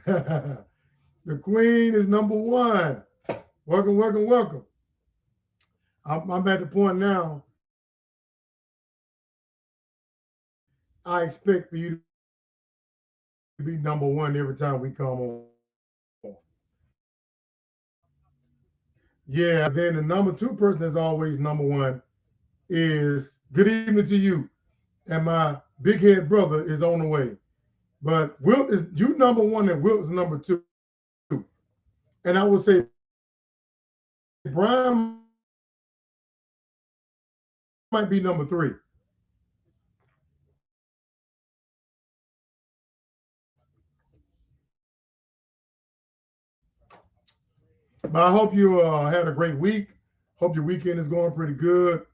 The queen is number one. Welcome, welcome, welcome. I'm at the point now. I expect for you to be number one every time we come on. Yeah, then the number two person that's always number one is good evening to you. And my big head brother is on the way. But Wilt is you number one and Wilt is number two. And I would say Brian might be number three. But I hope you had a great week. Hope your weekend is going pretty good.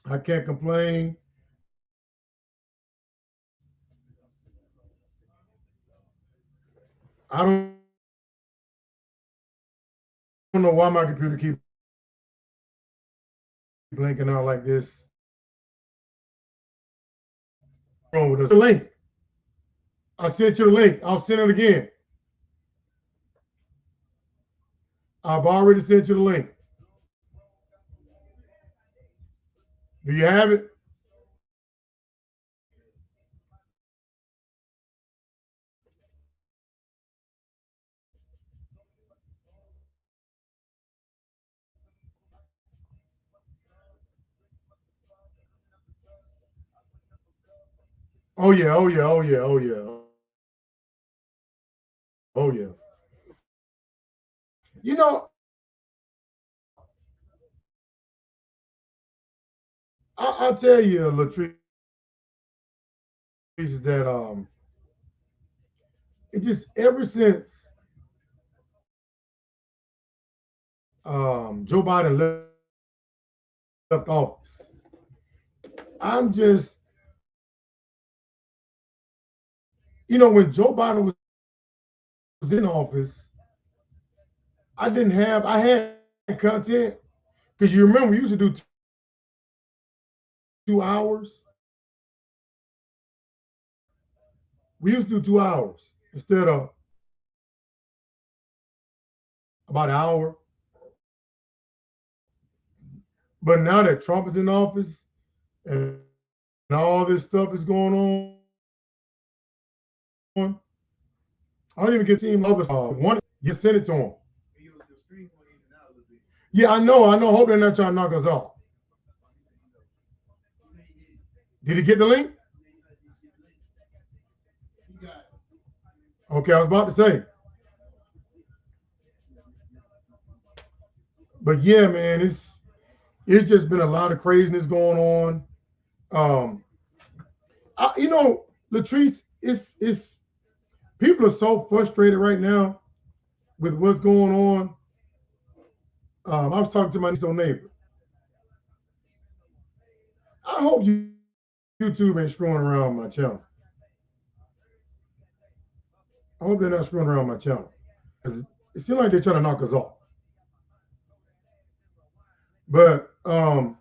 I can't complain. I don't know why my computer keep blinking out like this. Wrong with us. Link. I sent you the link. I'll send it again. I've already sent you the link. Do you have it? Oh yeah, oh yeah, oh yeah, oh yeah, oh yeah. You know, I'll tell you, Latrice, is that it just ever since Joe Biden left office, I'm just when Joe Biden was in office, I had content because you remember we used to do 2 hours. We used to do 2 hours instead of about an hour. But now that Trump is in office and all this stuff is going on, I don't even get to see my other stuff. One, you send it to him. Yeah, I know. I know. Hope they're not trying to knock us off. Did you get the link? Okay, I was about to say. But yeah, man, it's just been a lot of craziness going on. Um, Latrice, it's people are so frustrated right now with what's going on. I was talking to my next door neighbor. I hope YouTube ain't screwing around my channel. I hope they're not screwing around my channel because it seems like they're trying to knock us off. But I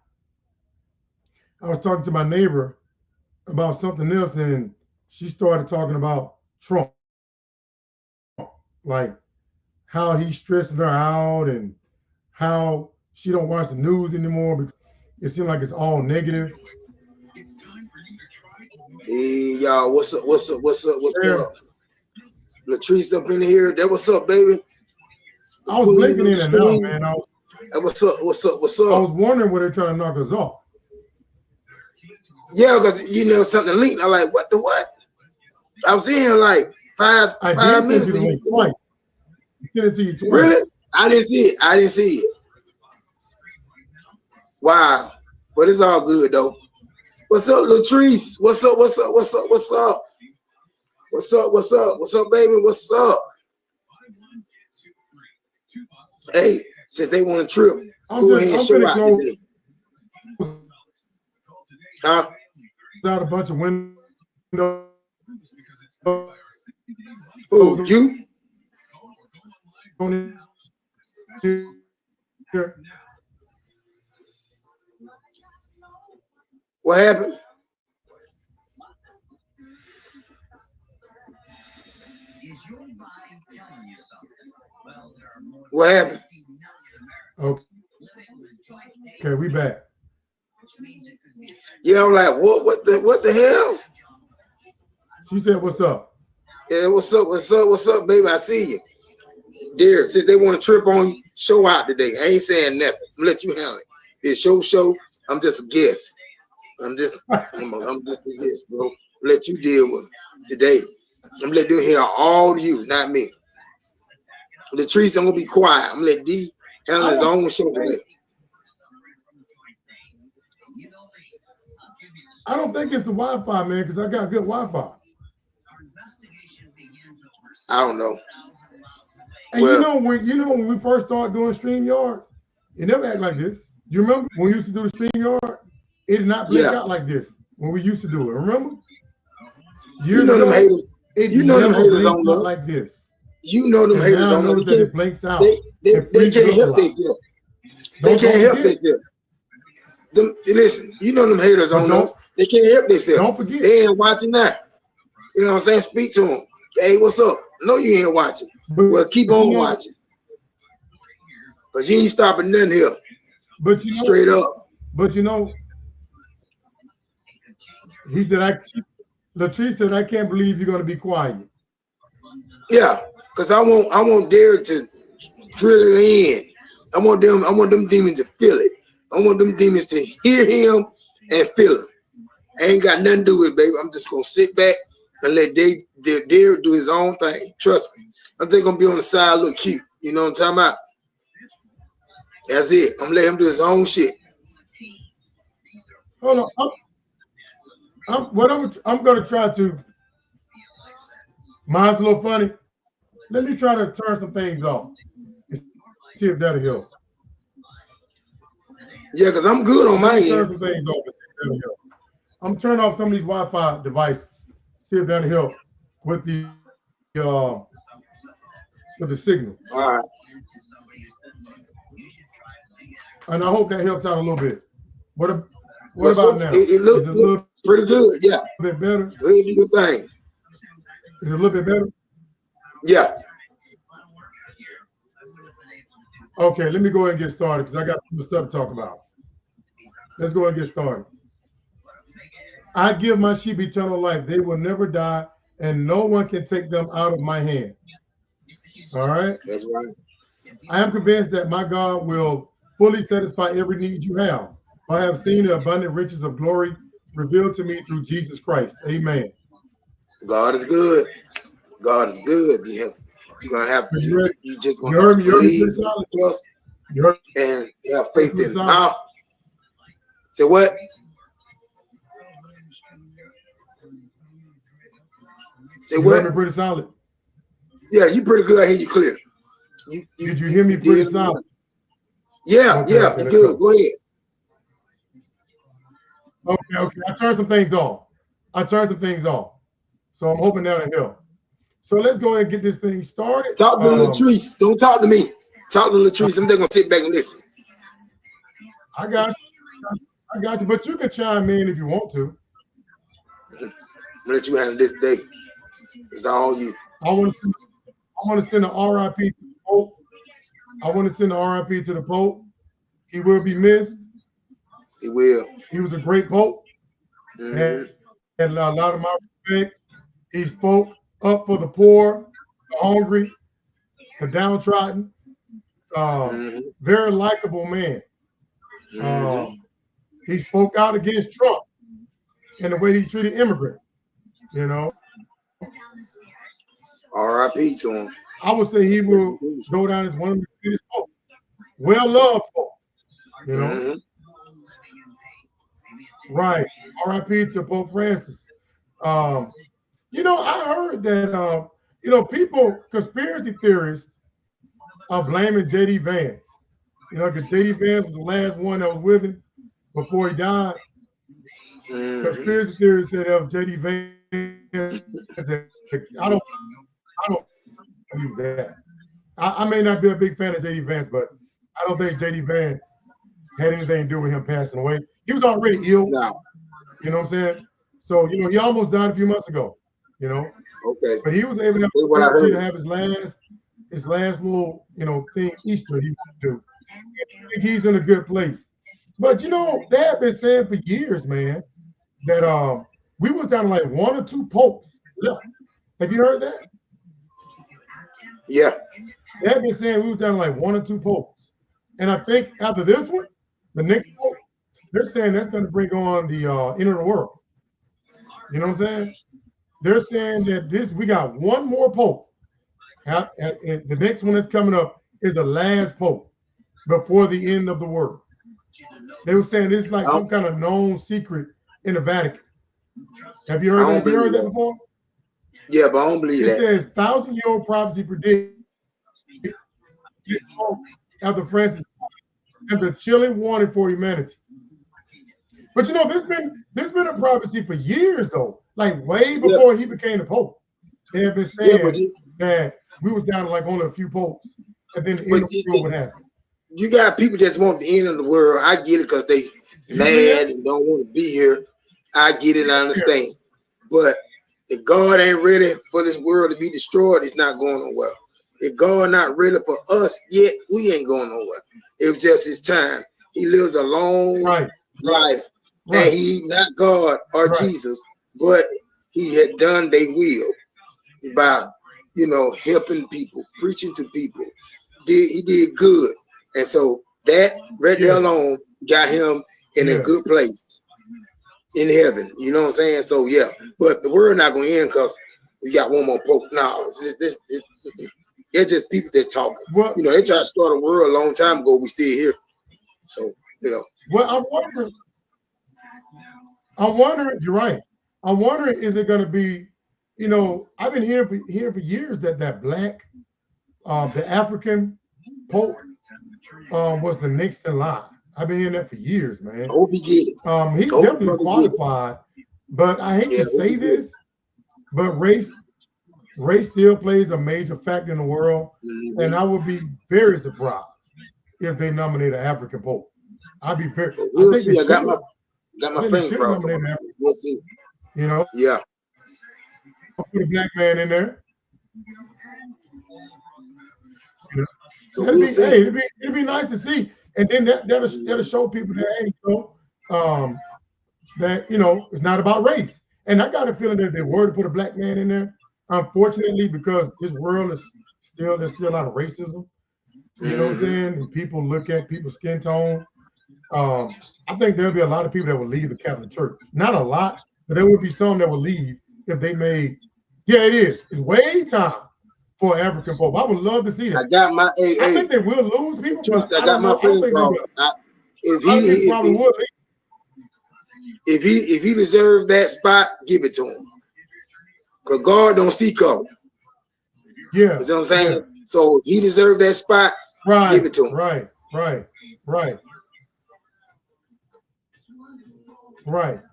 was talking to my neighbor about something else, and she started talking about Trump, like how he's stressing her out and how she don't watch the news anymore because it seems like it's all negative. Hey y'all, what's up? What's up? What's up? What's Yeah, up? Latrice up in here. That what's up, baby? The I was queen blinking of the in and out, stream. man. Hey, what's up? What's up? What's I up? was wondering where they're trying to knock us off. Yeah, because you know something linked. I'm like, what the what? I was in here like five I did five send minutes you the when you link said twice. I sent it to you twice. really? I didn't see it. I didn't see it. Wow. But it's all good though. What's up, Latrice? What's up? What's up? What's up? What's up? What's up? What's up? What's up, baby? What's up? Hey, since they want a trip, I'm go just ahead and I'm show finna out close today. out a bunch of windows. Huh? Close them Who? on You? here. What happened? What happened? Okay, okay, we back. Yeah, I'm like, what the hell? She said, "What's up?" Yeah, what's up, baby? I see you. Dear, since they want to trip on you, show out today. I ain't saying nothing. I'm gonna let you handle it. It's show. I'm just a guest. I'm just a guest, bro. Let you deal with it today. I'm gonna let them hear all you, not me. Latrice, I'm gonna be quiet. I'm gonna let D handle his own show today. I don't think it's the Wi-Fi, man, because I got good Wi-Fi. I don't know. And Well, when we first started doing StreamYards, it never acted like this. You remember when we used to do the StreamYard? It did not blink yeah. out like this when we used to do it. Remember? You Years know them ago, haters. it You know them never haters blinked on out us. like this. You know them And now haters I on us. notice that it blinks out They and freezes can't up a help lot. themselves. They can't help themselves. Listen, you know them haters But on us. They can't help themselves. don't forget. They ain't watching that. You know what I'm saying? Speak to them. Hey, what's up? No, you ain't watching. Well, keep on watching. But you ain't stopping nothing here. But straight up. But he said, Latrice said, I can't believe you're gonna be quiet. Yeah, because I won't dare to drill it in. I want them demons to feel it. I want them demons to hear him and feel him. I ain't got nothing to do with it, baby. I'm just gonna sit back and let Dare do his own thing. Trust me. I'm just gonna be on the side, look cute. You know what I'm talking about? That's it. I'm gonna let him do his own shit. Hold on. I'm gonna try to. Mine's a little funny. Let me try to turn some things off and see if that'll help. Yeah, because I'm good on my Turn end. some things off and see if that'll help. I'm turning off some of these Wi-Fi devices. See if that'll help with the signal. All right. And I hope that helps out a little bit. What about now? It look pretty good. Yeah. A bit better. Go ahead, do your thing. Is it a little bit better? Yeah. Okay, let me go ahead and get started because I got some stuff to talk about. Let's go ahead and get started. I give my sheep eternal life. They will never die, and no one can take them out of my hand. All right? That's right. I am convinced that my God will fully satisfy every need you have. I have seen the abundant riches of glory revealed to me through Jesus Christ. Amen. God is good. God is good. You're gonna have to. You just gonna have to believe, trust, and have faith in it. Now, say what? Say what? You heard me pretty solid. Yeah, you pretty good. I hear you clear. Did you hear me pretty solid? Yeah, okay, yeah, you good. Go ahead. Okay. I turned some things off. So I'm hoping that'll help. So let's go ahead and get this thing started. Talk to Latrice. Don't talk to me. Talk to Latrice. I'm just gonna sit back and listen. I got you. But you can chime in if you want to. I'm gonna let you handle this day. It's all you. I want to send a RIP to the Pope. I want to send a RIP to the Pope. He will be missed. He will. He was a great Pope. And a lot of my respect. He spoke up for the poor, the hungry, the downtrodden. Very likable man. He spoke out against Trump and the way he treated immigrants. You know. R.I.P. to him. I would say he will go down as one of the greatest popes. Well-loved pope. You know. Right. R.I.P. to Pope Francis. You know, I heard that people, conspiracy theorists, are blaming J.D. Vance. You know, because J.D. Vance was the last one that was with him before he died. Conspiracy theorists said that was J.D. Vance. I don't believe that. I may not be a big fan of J.D. Vance, but I don't think J.D. Vance had anything to do with him passing away. He was already ill. No. You know what I'm saying? So, he almost died a few months ago. you know. Okay. But he was able to have That's the what I courtesy to heard. have his last little, thing Easter he would do. I think he's in a good place. But they have been saying for years, man, that we was down to like one or two popes left. Have you heard that? Yeah. They have been saying we was down to like one or two popes. And I think after this one, the next pope, they're saying that's going to bring on the end of the world. You know what I'm saying? They're saying that we got one more pope. And the next one that's coming up is the last pope before the end of the world. They were saying this is like I some don't, kind of known secret in the Vatican. Have you I heard that? don't Have you believe heard that that. before? Yeah, but I don't believe It that. says thousand-year-old prophecy predict after Francis and the chilling warning for humanity. But there's been a prophecy for years though, like way Yeah, before he became the pope. They have been yeah, saying that we was down to like only a few popes, and then the end but of the world would happen. you got people that want the end of the world. I get it because they Do you believe mad that? and don't want to be here. I get it. I Yeah. understand. But if God ain't ready for this world to be destroyed, it's not going nowhere. If God not ready for us yet, we ain't going nowhere. It's just his time. He lives a long Right. life, and Right. he not God or Right. Jesus, but he had done their will by helping people, preaching to people. He did good, and so that right there Yeah. alone got him in a Yeah. good place in heaven. You know what I'm saying? So yeah, but the world not gonna end because we got one more pope. No, it's just people that's talking. Well, They tried to start a world a long time ago. We still here. So well, I'm wondering. You're right. I'm wondering, is it going to be? I've been hearing for years that black, the African Pope, was the next in line. I've been hearing that for years, I man. hope he get it. He's I hope the definitely brother get it. qualified, but I hate Yeah, to I hope he say get it. this, but race still plays a major factor in the world, and I would be very surprised if they nominate an African Pope. I'd be very. But I we'll think they see. I got should. my I think they finger should crossed nominate on an it. African. We'll see. You know, Yeah. put a black man in there. You know, So that'd we'll be see. hey, it'd be nice to see, and then that'll show people that hey, um, that it's not about race. And I got a feeling that if they were to put a black man in there, unfortunately, because this world is there's still a lot of racism. You know what I'm Mhm. saying? And people look at people's skin tone. I think there'll be a lot of people that will leave the Catholic Church. Not a lot, but there would be some that will leave if they made. Yeah, it is. It's way time for an African Pope. I would love to see I that. got my I think they will lose It's people, but twisted. I I got don't my know. I don't finger think they'll be. crossed. If I think he probably would leave. if he deserves that spot, give it to him. Cause God don't see color. Yeah, You know what I'm saying? yeah. So if he deserves that spot, give Right, it to him. right, right,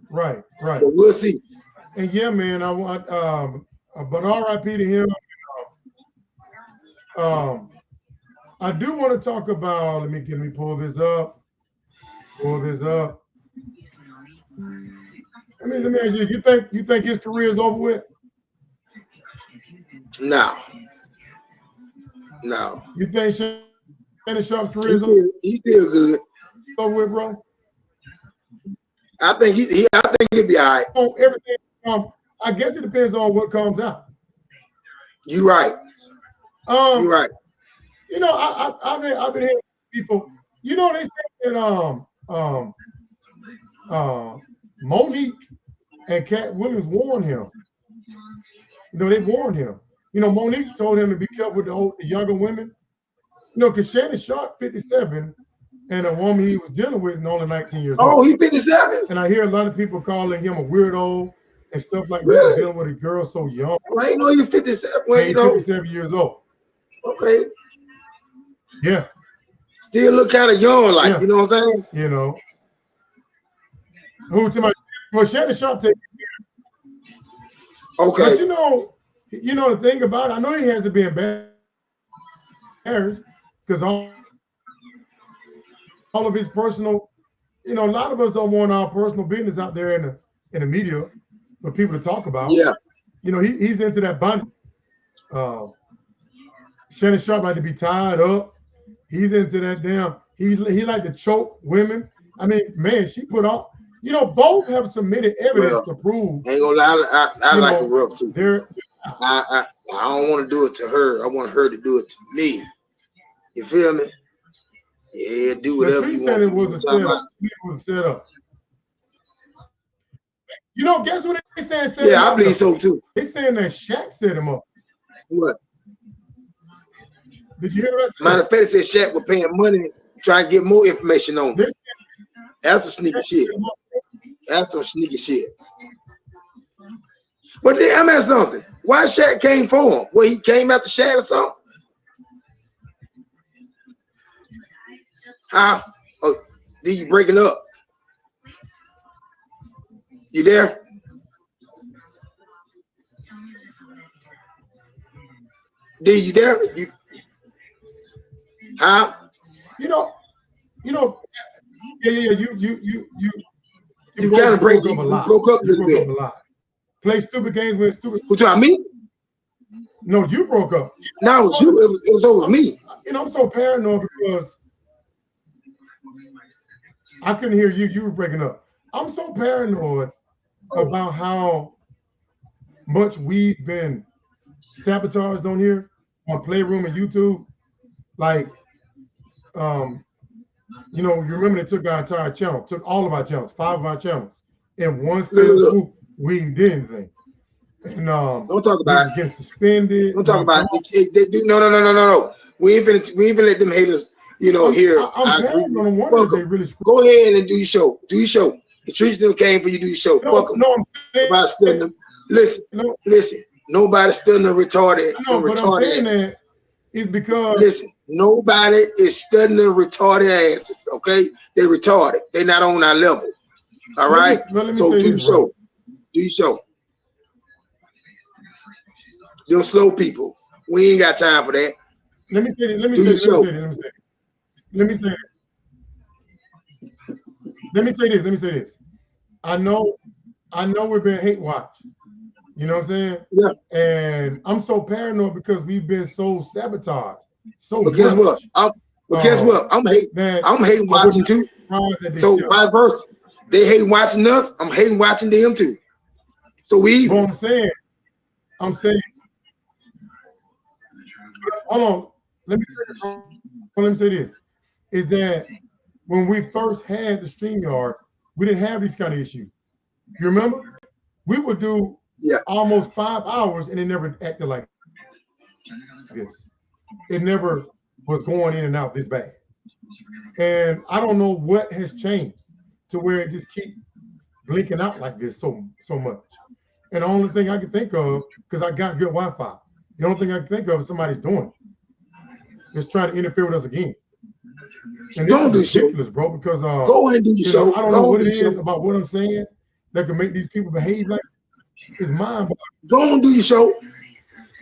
right, right. But we'll see. And yeah, man, I want but R.I.P. to him. Um, I do want to talk about. Let me pull this up. Pull this up. Let me ask you. You think his career is over with? No, no. You think Shannon Sharp's career He's is still good. over with, bro? I think I think he'll be all right. On everything. I guess it depends on what comes out. You right. You Um, right. I've been hearing people. They say that uh, Monique and Cat Williams warned him. They warned him. Monique told him to be careful with the younger women. Because Shannon Sharp, 57, and a woman he was dealing with is only 19 years Oh, old. he 57. And I hear a lot of people calling him a weirdo and stuff like that, Really? dealing with a girl so young. Well, I ain't know you 57. Well, He's 57 years old. Okay. Yeah, Still look kind of young, like yeah. you know what I'm saying? Who to my well, Shannon Sharp take. Okay. But the thing about it, I know he has to be embarrassed because all of his personal, a lot of us don't want our personal business out there in the media for people to talk about. Yeah. you know, he's into that bondage. Uh, Shannon Sharpe like to be tied up. He's into that damn. He like to choke women. I mean, man, she put on. You know, both have submitted evidence Well, to prove. ain't gonna lie, I You like a know, rub too. they're. I don't want to do it to her. I want her to do it to me. You feel me? Yeah, do whatever Latrice you said want. it was a setup. It was a setup. You know, guess what they saying? Set him Yeah, I up, believe though? so too. They saying that Shaq set him up. What? Did you hear what I said? Matter of fact, it said Shaq was paying money trying to get more information on They're him. That's some sneaky saying shit. set him up. That's some sneaky shit. But then I'm at something. Why Shaq came for him? Well, he came after Shaq or something? Huh? Oh, did you breaking up? You there? Did you there? You, huh? You know, yeah. You kind of broke up a lot. broke up a You little broke bit. up a lot. Play stupid games with stupid. Who talking me? No, you broke up. No, it was you. It was over me. You know, I'm so paranoid because I couldn't hear you. You were breaking up. I'm so paranoid about how much we've been sabotaged on here on Playroom and YouTube. Like, you know, you remember they took our entire channel, took all of our channels, 5 of our channels, in one fell swoop. We didn't do anything. And don't talk about it. Getting suspended. Don't talk about it. No. We ain't finna let them haters, you know, hear. I'm wondering if they really go ahead and do your show. Do your show. Patrice still came for you. Do your show. Fuck them. No, nobody studying them. Listen. Nobody studying the retarded. I know, but I'm saying that is because nobody is studying the retarded asses. Okay, they retarded. They not on our level. All right. So do your show. Do your show. Them slow people. We ain't got time for that. Let me say this. Let me say this. I know we're being hate watched. You know what I'm saying? Yeah. And I'm so paranoid because we've been so sabotaged. But guess what? I'm hating watching too. So vice versa. They hate watching us. I'm hating watching them too. So we even. I'm saying. Hold on. Let me say this. Is that when we first had the StreamYard, we didn't have these kind of issues. You remember? We would do almost 5 hours and it never acted like this. It never was going in and out this bad. And I don't know what has changed to where it just keep blinking out like this so much. And the only thing I can think of, because I got good Wi-Fi, the only thing I can think of is somebody's doing it. Is trying to interfere with us again. And don't do ridiculous, bro, because go ahead and do your show. I don't know what it is about what I'm saying that can make these people behave like it's mind-boggling. Go on, do your show.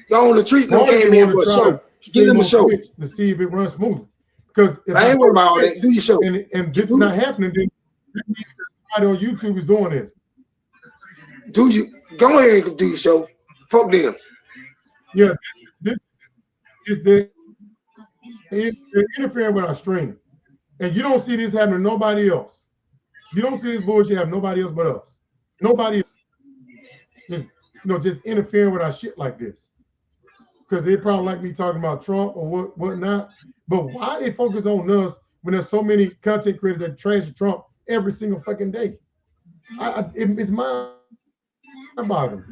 Go on, Latrice came in for a show. Give them a show to see if it runs smoothly. Because if I ain't worried about all that. Do your show. And this is not happening, then somebody on YouTube is doing this. Go ahead and do your show. Fuck them. Yeah, this is they're interfering with our stream. And you don't see this happening to nobody else. You don't see this bullshit happening nobody else but us. Nobody else. Just interfering with our shit like this. Because they probably like me talking about Trump or whatnot. But why they focus on us when there's so many content creators that trash Trump every single fucking day? It's mind-boggling.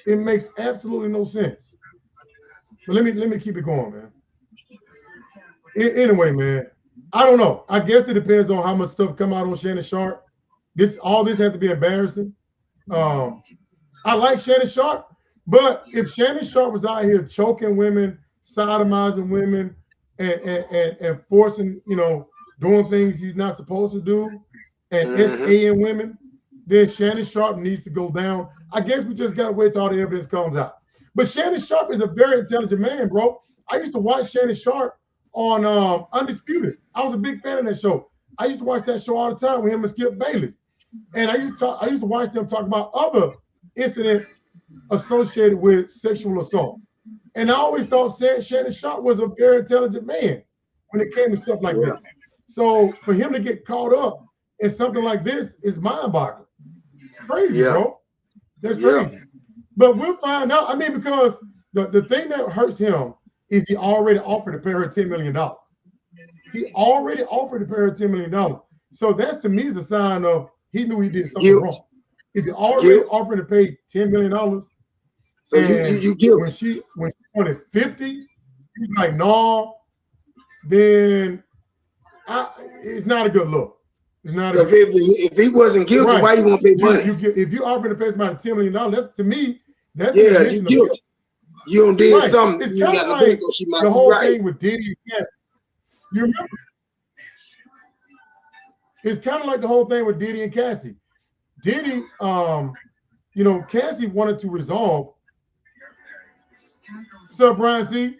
It makes absolutely no sense. But let me keep it going, man. Anyway, man, I don't know. I guess it depends on how much stuff come out on Shannon Sharpe. All this has to be embarrassing. I like Shannon Sharpe, but if Shannon Sharpe was out here choking women, sodomizing women, and forcing, doing things he's not supposed to do, and SAing women, then Shannon Sharpe needs to go down. I guess we just gotta wait till all the evidence comes out. But Shannon Sharpe is a very intelligent man, bro. I used to watch Shannon Sharpe on Undisputed. I was a big fan of that show. I used to watch that show all the time with him and Skip Bayless. And I used to watch them talk about other incidents associated with sexual assault. And I always thought Shannon Sharpe was a very intelligent man when it came to stuff like Yeah. this. So for him to get caught up in something like this is mind-boggling. Crazy, Yeah. bro. That's Yeah. crazy. But we'll find out. I mean, because the thing that hurts him is he already offered to pay her $10 million. He already offered to pay her $10 million. So that to me is a sign of he knew he did something Guilt. wrong. If he already Guilt. offered to pay $10 million, So and you when guilty. she wanted 50, he's like, no, then it's not a good look. It's not a good If he wasn't guilty, right. why you want to pay money? If you offer to pay somebody $10 million, that's to me, that's Yeah, an you admission of guilt. guilty. You done did Right. something. It's You kind got of the like money, so she might the be whole right. thing with Diddy and Cassie. You remember? It's kind of like the whole thing with Diddy and Cassie. Diddy, you know, Cassie wanted to resolve. What's up, Brian C?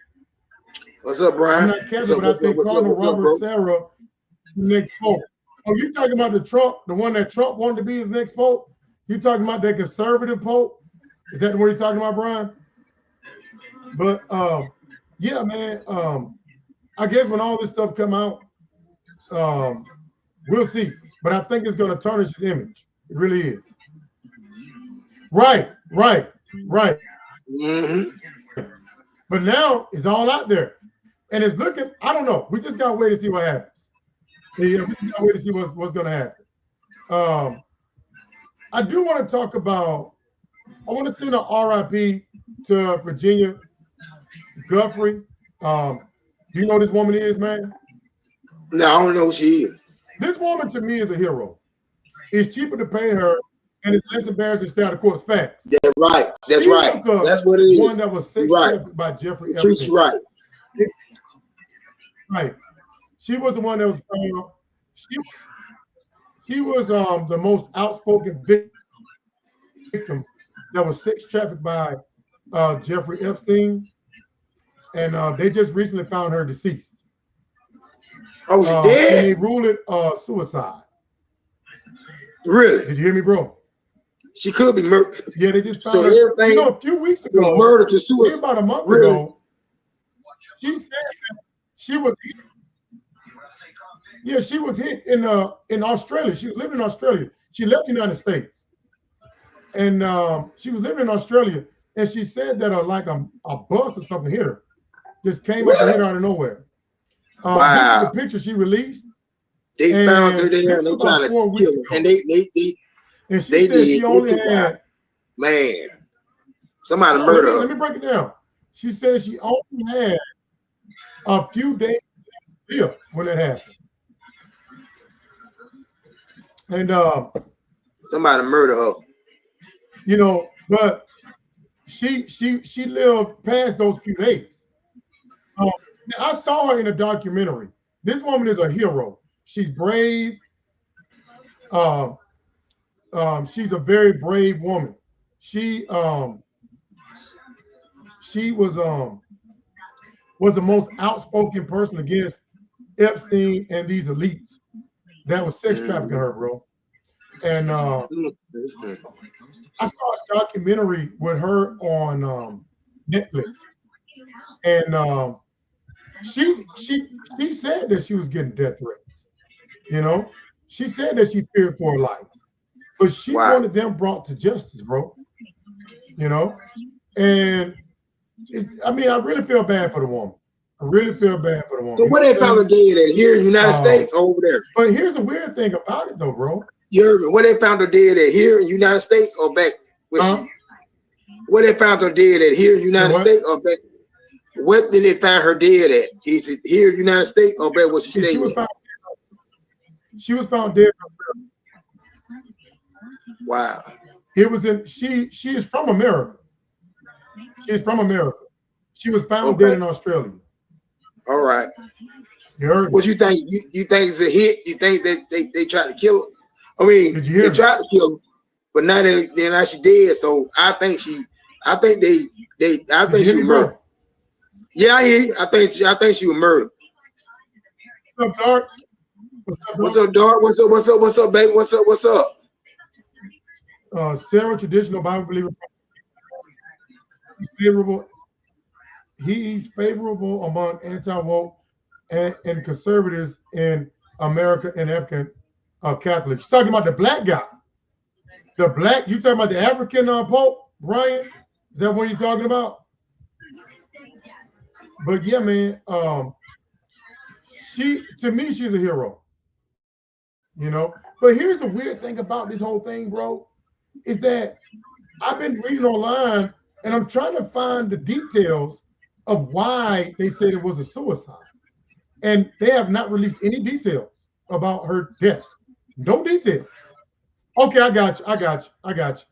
What's up, I'm Brian? not What's Catholic, up? but I What's up? think What's up? Cardinal What's up, Robert bro? Sarah next pope. Oh, you talking about the one that Trump wanted to be the next pope? You talking about that conservative pope? Is that what you're talking about, Brian? But yeah, man. I guess when all this stuff come out, we'll see. But I think it's going to tarnish his image. It really is. Right. Mm-hmm. But now it's all out there, and it's looking. I don't know. We just got to wait to see what happens. Yeah, we just got to wait to see what's going to happen. I do want to talk about. I want to send a RIP to Virginia Guthrie. Do you know who this woman is, man? No, I don't know who she is. This woman to me is a hero. It's cheaper to pay her, and it's less embarrassing to stay out of court. Facts. That's right. That's She right. was the That's what it is. one that was sex You're right. trafficked by Jeffrey Patrice, Epstein. you're right. Right. She was the one that was found. She was the most outspoken victim that was sex trafficked by Jeffrey Epstein, and they just recently found her deceased. Oh, she And dead? they ruled it suicide. Really? Did you hear me, bro? She could be murdered. Yeah, they just found So her. everything You know, a few weeks ago, from murder to maybe suicide. about a month Really? ago, she said that she was hit. Yeah, she was hit in Australia. She was living in Australia. She left the United States, and she was living in Australia. And she said that like a bus or something hit her, just came up and hit her out of nowhere. This is Wow. the picture she released. They found her And there this and they was about trying 4 to weeks kill her. ago. And they And she they said did. she They only took her had out. Man, somebody Oh, murdered let me her. break it down. She said she only had a few days to live when it happened. And Somebody murdered her. you know, but she lived past those few days. I saw her in a documentary. This woman is a hero. She's brave. She's a very brave woman. She was the most outspoken person against Epstein and these elites that was sex trafficking her, bro. And I saw a documentary with her on Netflix, and she said that she was getting death threats. You know, she said that she feared for her life, but she Wow. wanted them brought to justice, bro. You know, and I mean, I really feel bad for the woman. I really feel bad for the woman. So where they found her dead at? Here in the United States or over there? But here's the weird thing about it, though, bro. You heard me. Where they found her dead at? Here in the United States or back where she? Where they found her dead at? Here in the United States or back? What did they find her dead at? Is it here in the United States or back where she stayed? She was found dead. Wow. It was in she is from America. She is from America. She was found dead in Australia. All right. You heard me? What you think? You think it's a hit? You think that they tried to kill her? I mean, they tried to kill her, but now they're not she dead. So I think she was murdered. Yeah, I hear you. I think she was murdered. What's up, Dark? What's up, Dark? What's up, baby? What's up? Sarah, traditional Bible believer. favorable. He's favorable among anti-woke and conservatives in America and African Catholics. You're talking about the black guy. The black, you talking about the African Pope, Brian? Is that what you're talking about? But yeah, man, to me, she's a hero, you know. But here's the weird thing about this whole thing, bro, is that I've been reading online and I'm trying to find the details of why they said it was a suicide. And they have not released any details about her death. No details. Okay, I got you. I got you. I got you.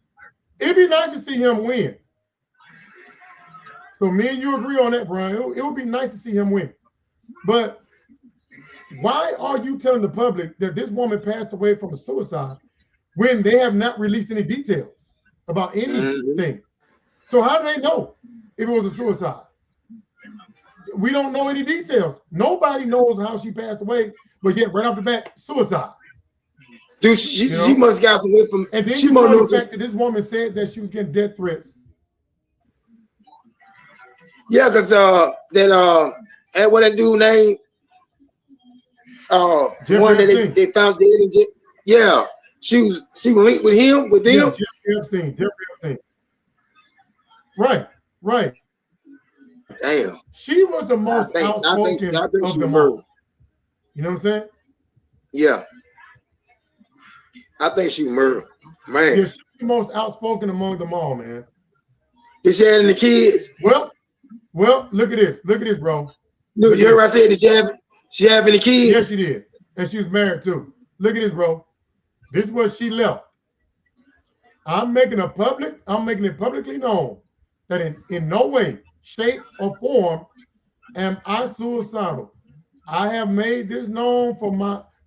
It'd be nice to see him win. So me and you agree on that, Brian. It would be nice to see him win. But why are you telling the public that this woman passed away from a suicide when they have not released any details about anything? So how do they know if it was a suicide? We don't know any details. Nobody knows how she passed away, but yet right off the bat, suicide. Dude, she must got some information. And then you know the fact that this woman said that she was getting death threats. Yeah, because and what that dude name? One that they found dead in jail. Yeah, she was linked with him, with them. Yeah, Jeffrey Epstein. Right. Damn. She was the most outspoken of them all. You know what I'm saying? Yeah. I think she was murdered. Man. Yeah, she's the most outspoken among them all, man. Did she have any kids? Well, look at this. Look at this, bro. Look, you heard what I said? Did she have any kids? Yes, she did. And she was married too. Look at this, bro. This is what she left. I'm making it publicly known that in no way, shape, or form am I suicidal. I have made this known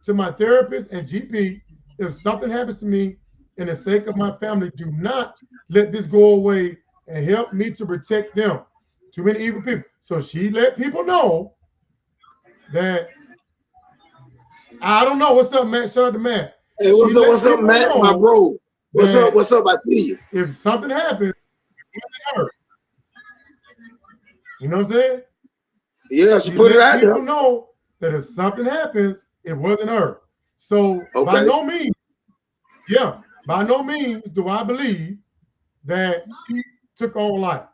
to my therapist and GP. If something happens to me, in the sake of my family, do not let this go away and help me to protect them. Too many evil people. So she let people know that, I don't know. What's up, Matt? Shout out to Matt. Hey, what's up, Matt? My bro. What's up? I see you. If something happens, it wasn't her. You know what I'm saying? Yeah, she put it out there. People know that if something happens, it wasn't her. So by no means do I believe that she took on life.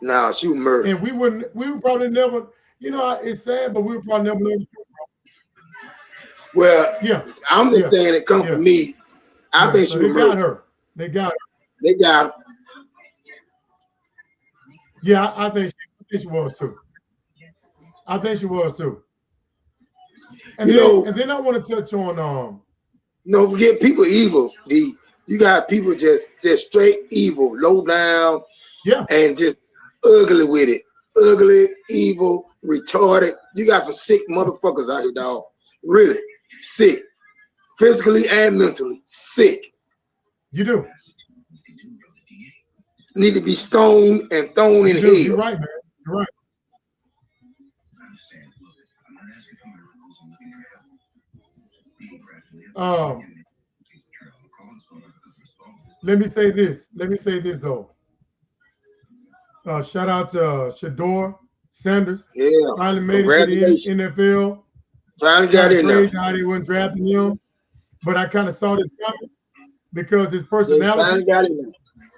No, she was murdered. And we would probably never, it's sad, but we would probably never know the truth. Well, yeah, I'm just saying it comes from me. I think she was murdered. They got her. They got her. Yeah, I think she was too. I think she was too. And then I want to touch on no, forget people evil. You got people just straight evil, low down, and just ugly with it. Ugly, evil, retarded. You got some sick motherfuckers out here, dog. Really sick. Physically and mentally sick. You do. Need to be stoned and thrown in hell. You're right, man. You're right. Let me say this though. Shout out to Shedeur Sanders. Yeah. Finally made it to the NFL. Finally got in there. How they weren't drafting him, but I kind of saw this coming because his personality. Finally got in there.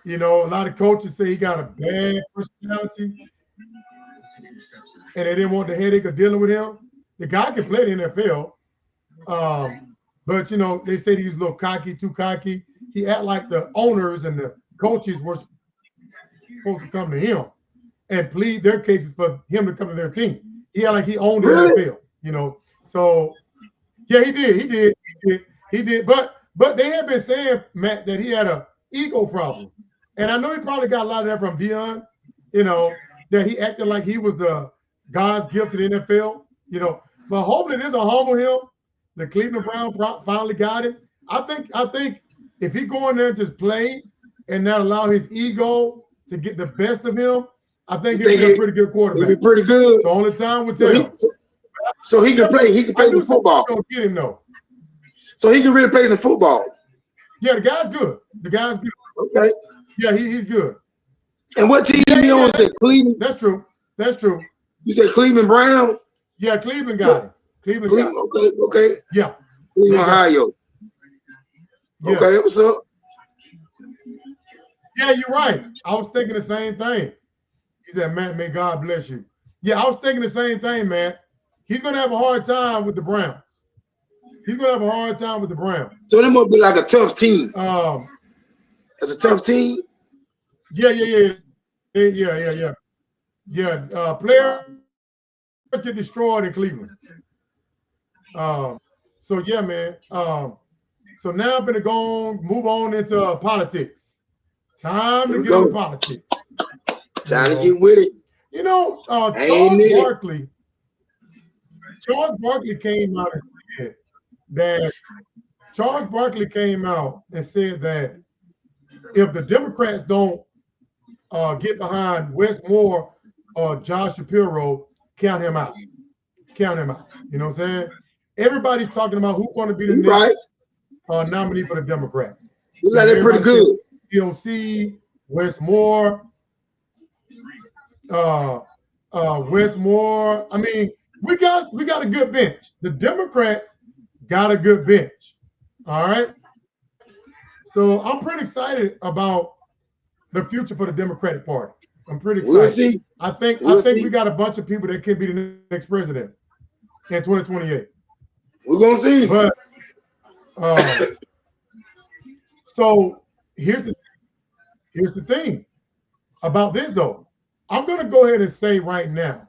You know, a lot of coaches say he got a bad personality, and they didn't want the headache of dealing with him. The guy can play the NFL, but they said he was a little cocky, too cocky. He act like the owners and the coaches were supposed to come to him and plead their cases for him to come to their team. He act like he owned the NFL, So yeah, he did. But they have been saying, Matt, that he had an ego problem. And I know he probably got a lot of that from Deion, that he acted like he was the God's gift to the NFL, But hopefully this will humble him. The Cleveland Browns finally got him. I think if he go in there and just play and not allow his ego to get the best of him, I think he'll be a pretty good quarterback. He'll be pretty good. The only time with them. So he can play. He can play some football. Don't get him though. So he can really play some football. Yeah, the guy's good. Okay. Yeah, he's good. And what team you on? Said Cleveland. That's true. That's true. You said Cleveland Brown? Yeah, Cleveland got it. Cleveland got it. Okay. Yeah. Cleveland, Ohio. Yeah. Okay, what's up? Yeah, you're right. I was thinking the same thing. He said, "Matt, may God bless you." Yeah, I was thinking the same thing, man. He's gonna have a hard time with the Browns. He's gonna have a hard time with the Browns. So that must be like a tough team. That's a tough team. Yeah. Players get destroyed in Cleveland. So yeah, man. So now I'm gonna move on into politics. Time to get into politics. Time to get with it. You know, Charles Barkley came out and said that if the Democrats don't get behind Wes Moore or Josh Shapiro, count him out. Count him out. You know what I'm saying? Everybody's talking about who's going to be the next nominee for the Democrats. You like that pretty good. POC, Wes Moore, Wes Moore. I mean, we got a good bench. The Democrats got a good bench. All right. So I'm pretty excited about the future for the Democratic Party. I'm pretty excited. We'll see. I think we got a bunch of people that can be the next president in 2028. We're gonna see. But so here's the thing about this though. I'm gonna go ahead and say right now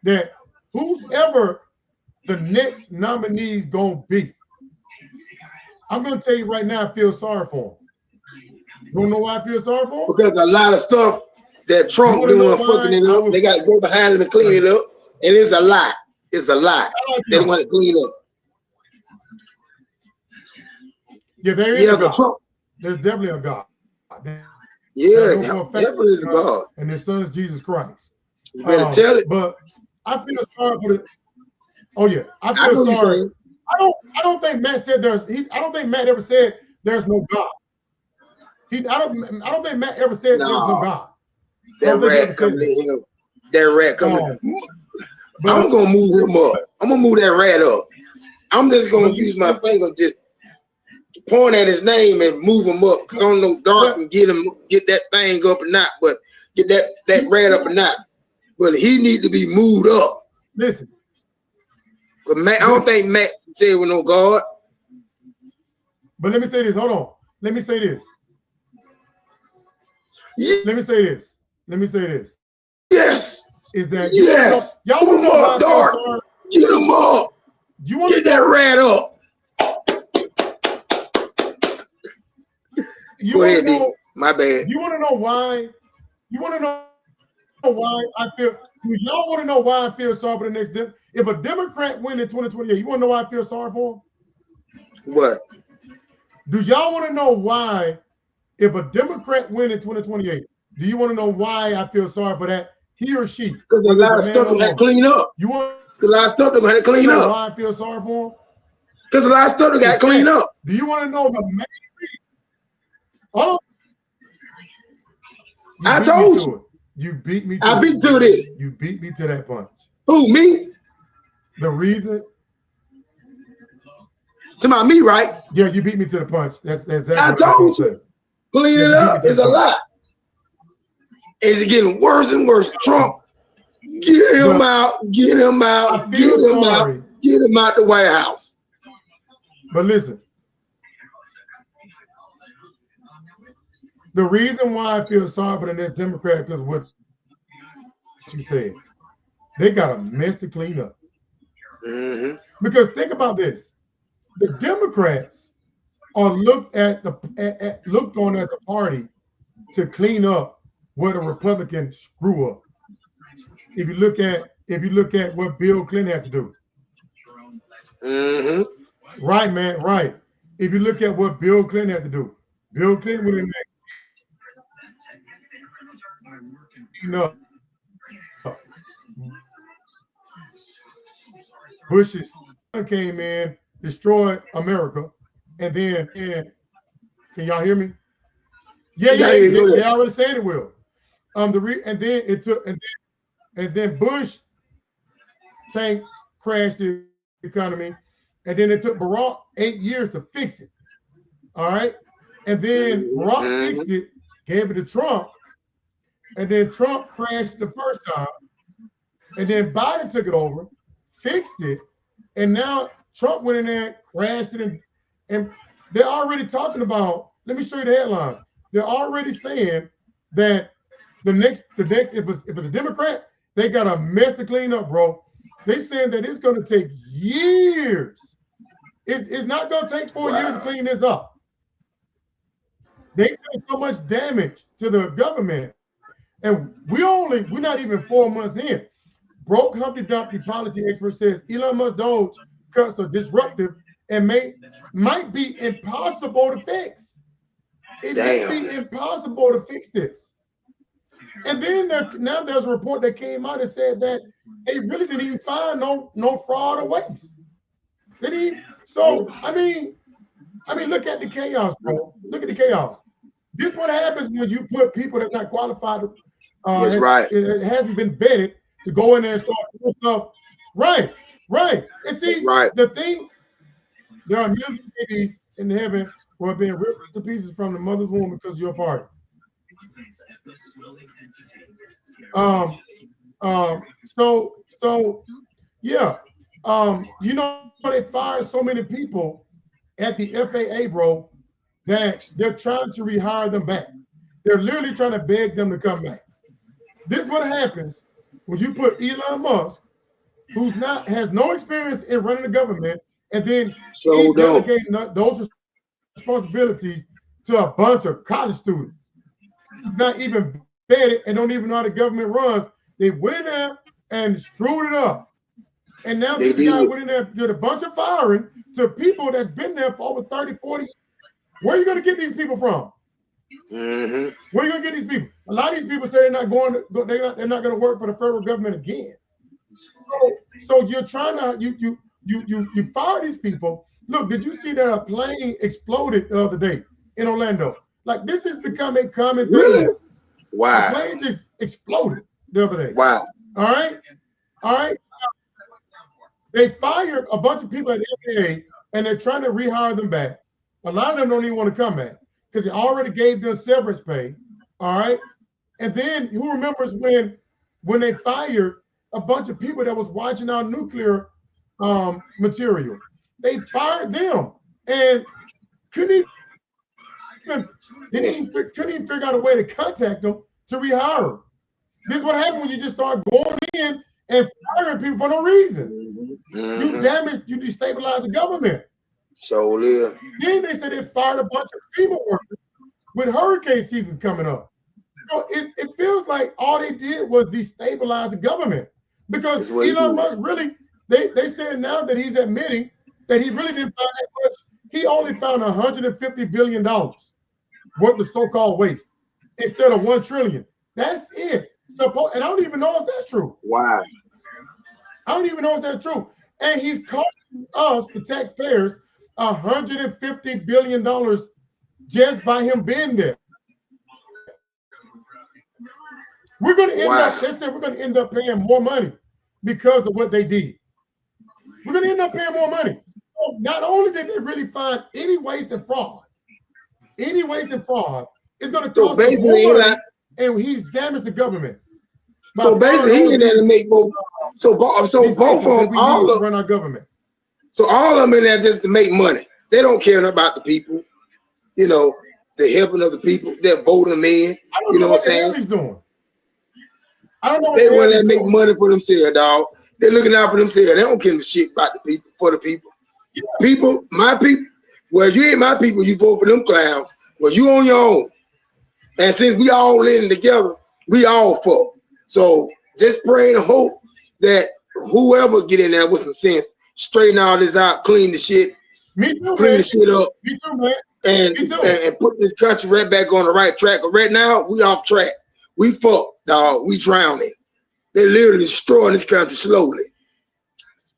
that whoever the next nominee is gonna be, I'm gonna tell you right now, I feel sorry for him. You wanna know why I feel sorry for him? Because a lot of stuff that Trump doing, fucking it up, they gotta go behind him and clean it up. And it's a lot. It's a lot. They want to clean up. Yeah, there is a God. Trump. There's definitely a God. Yeah, definitely is a God. And his son is Jesus Christ. You better tell it. But I feel sorry for the. Oh yeah, I feel sorry. I don't think Matt said I don't think Matt ever said there's no God. I don't think Matt ever said there's no God. That rat coming in here. That rat coming. I'm gonna move him up. I'm gonna move that rat up. I'm just gonna use my finger, just point at his name and move him up. Cause I don't know Dark can get that thing up or not, but get that rat up or not. But he need to be moved up. Listen. But Matt, I don't think Matt said with no God. But let me say this. Hold on. Let me say this. Yeah. Let me say this. Let me say this. Yes. Is that y'all want to know Dark? Get him up. You want to get that rat up? Go ahead, D. My bad. You want to know why? You want to know why I feel? Y'all want to know why I feel sorry for the next? If a Democrat win in 2028, you want to know why I feel sorry for him? What? Do y'all want to know why? If a Democrat win in 2028, do you want to know why I feel sorry for that? He or she? Because a lot of stuff they had to clean up. You want a lot of stuff they had to clean up. Why I feel sorry for him? Because a lot of stuff they got to clean up. Do you want to know the main reason? Hold on. I told you. You beat me. I beat you to it. You beat me to that punch. Who, me? The reason. To my me, right? Yeah, you beat me to the punch. That's exactly. I told you. Clean it up. It's a lot. Is it getting worse and worse? Trump, get him out, get him out, get him out, get him out the White House. But listen, the reason why I feel sorry for the next Democrat because what you said, they got a mess to clean up. Mm-hmm. Because think about this: the Democrats are looked on as a party to clean up where the Republicans screw up. If you look at what Bill Clinton had to do. Mm-hmm. Right, man, right. If you look at what Bill Clinton had to do, Bill Clinton went in there. Bush's son came in, destroyed America, and then can y'all hear me? Yeah, they already said it will. And then it took and then Bush tank crashed the economy, and then it took Barack 8 years to fix it. All right, and then Barack fixed it, gave it to Trump, and then Trump crashed the first time, and then Biden took it over, fixed it, and now Trump went in there, crashed it, and they're already talking about. Let me show you the headlines. They're already saying that the next if it's a Democrat, they got a mess to clean up, bro. They saying that it's going to take years. It's not going to take 4 years to clean this up. They did so much damage to the government, and we're not even 4 months in. Broke Humpty Dumpty policy expert says Elon Musk Doge cuts are disruptive and might be impossible to fix. It may be impossible to fix this. And then now there's a report that came out and said that they really didn't even find no fraud or waste. Did he? So I mean, look at the chaos, bro. Look at the chaos. This is what happens when you put people that's not qualified. That's right. It hasn't been vetted to go in there and start doing stuff. Right. And see, the thing, there are millions of babies in heaven who are being ripped to pieces from the mother's womb because of your party. So yeah. They fired so many people at the FAA, bro, that they're trying to rehire them back. They're literally trying to beg them to come back. This is what happens when you put Elon Musk, who has no experience in running the government, and then he's delegating those responsibilities to a bunch of college students, not even vetted and don't even know how the government runs. They went in there and screwed it up. And now this guy went in there, did a bunch of firing to people that's been there for over 30, 40 years. Where are you going to get these people from? Where are you going to get these people? A lot of these people say they're not going to work for the federal government again. So you're trying to you fire these people. Look, did you see that a plane exploded the other day in Orlando? Like, this has become a common thing. Really? Wow. The plane just exploded the other day. Wow. All right. They fired a bunch of people at the FAA, and they're trying to rehire them back. A lot of them don't even want to come back because they already gave them severance pay. All right. And then who remembers when they fired a bunch of people that was watching our nuclear material? They fired them and couldn't even figure out a way to contact them to rehire them. This is what happened when you just start going in and firing people for no reason. You destabilize the government. So yeah. Then they said they fired a bunch of FEMA workers with hurricane season coming up. So it feels like all they did was destabilize the government, because Elon Musk really, they said now that he's admitting that he really didn't find that much. He only found $150 billion worth of so-called waste instead of 1 trillion. That's it. And I don't even know if that's true. Wow. I don't even know if that's true. And he's costing us, the taxpayers, $150 billion just by him being there. We're going to end up, they said we're going to end up paying more money because of what they did. We're going to end up paying more money. So not only did they really find any waste and fraud, it's going to cost more money, and he's damaged the government. So basically, he's in there to make both. So both of them, all of run our government. So all of them in there just to make money. They don't care about the people. You know, the helping of the people. They're voting them in. You know what I'm saying? He's doing. I don't know. They want to make money for themselves, dog. They're looking out for themselves. They don't give a shit about the people, for the people. Yeah. People, my people. Well, you ain't my people. You vote for them clowns. Well, you on your own. And since we all in together, we all fuck. So just pray and hope that whoever get in there with some sense, straighten all this out, clean the shit, Me too, clean man. the shit up, Me too, man. And put this country right back on the right track. But right now, we off track. We fucked, dog. We drowning. They're literally destroying this country slowly.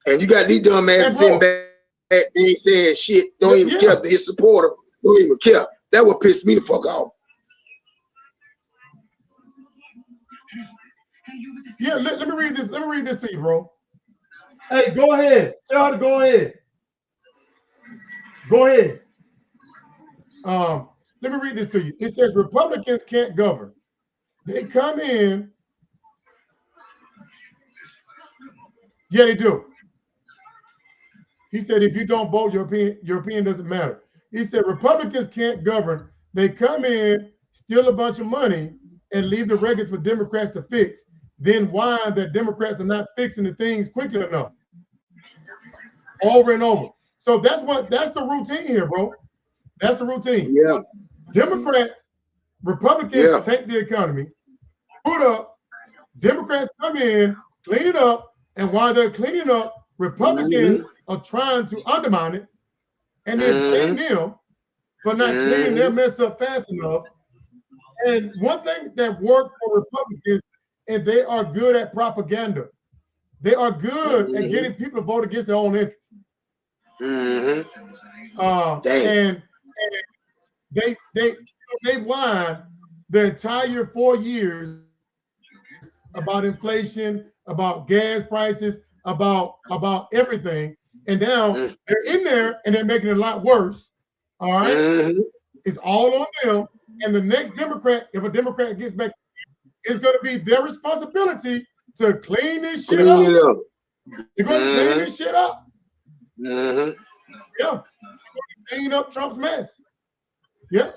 And you got these dumb asses sitting back, they ain't saying shit. Don't even care. His supporter don't even care. That would piss me the fuck off. Yeah, let me read this. Let me read this to you, bro. Hey, go ahead. Tell her to go ahead. Go ahead. Let me read this to you. It says Republicans can't govern. They come in. Yeah, they do. He said, if you don't vote, your opinion doesn't matter. He said, Republicans can't govern. They come in, steal a bunch of money, and leave the records for Democrats to fix. Then whine that Democrats are not fixing the things quickly enough. Over and over. So that's the routine here, bro. That's the routine. Yeah. Democrats, Republicans tank the economy, put up, Democrats come in, clean it up, and while they're cleaning up, Republicans are trying to undermine it, and then blame them for not cleaning their mess up fast enough. And one thing that worked for Republicans, and they are good at propaganda. They are good at getting people to vote against their own interests. And they whine the entire 4 years about inflation, about gas prices, about everything, and now they're in there and they're making it a lot worse. All right, it's all on them. And the next Democrat, if a Democrat gets back, it's going to be their responsibility to clean this shit up. They're going to clean this shit up. Yeah, clean up Trump's mess. Yeah,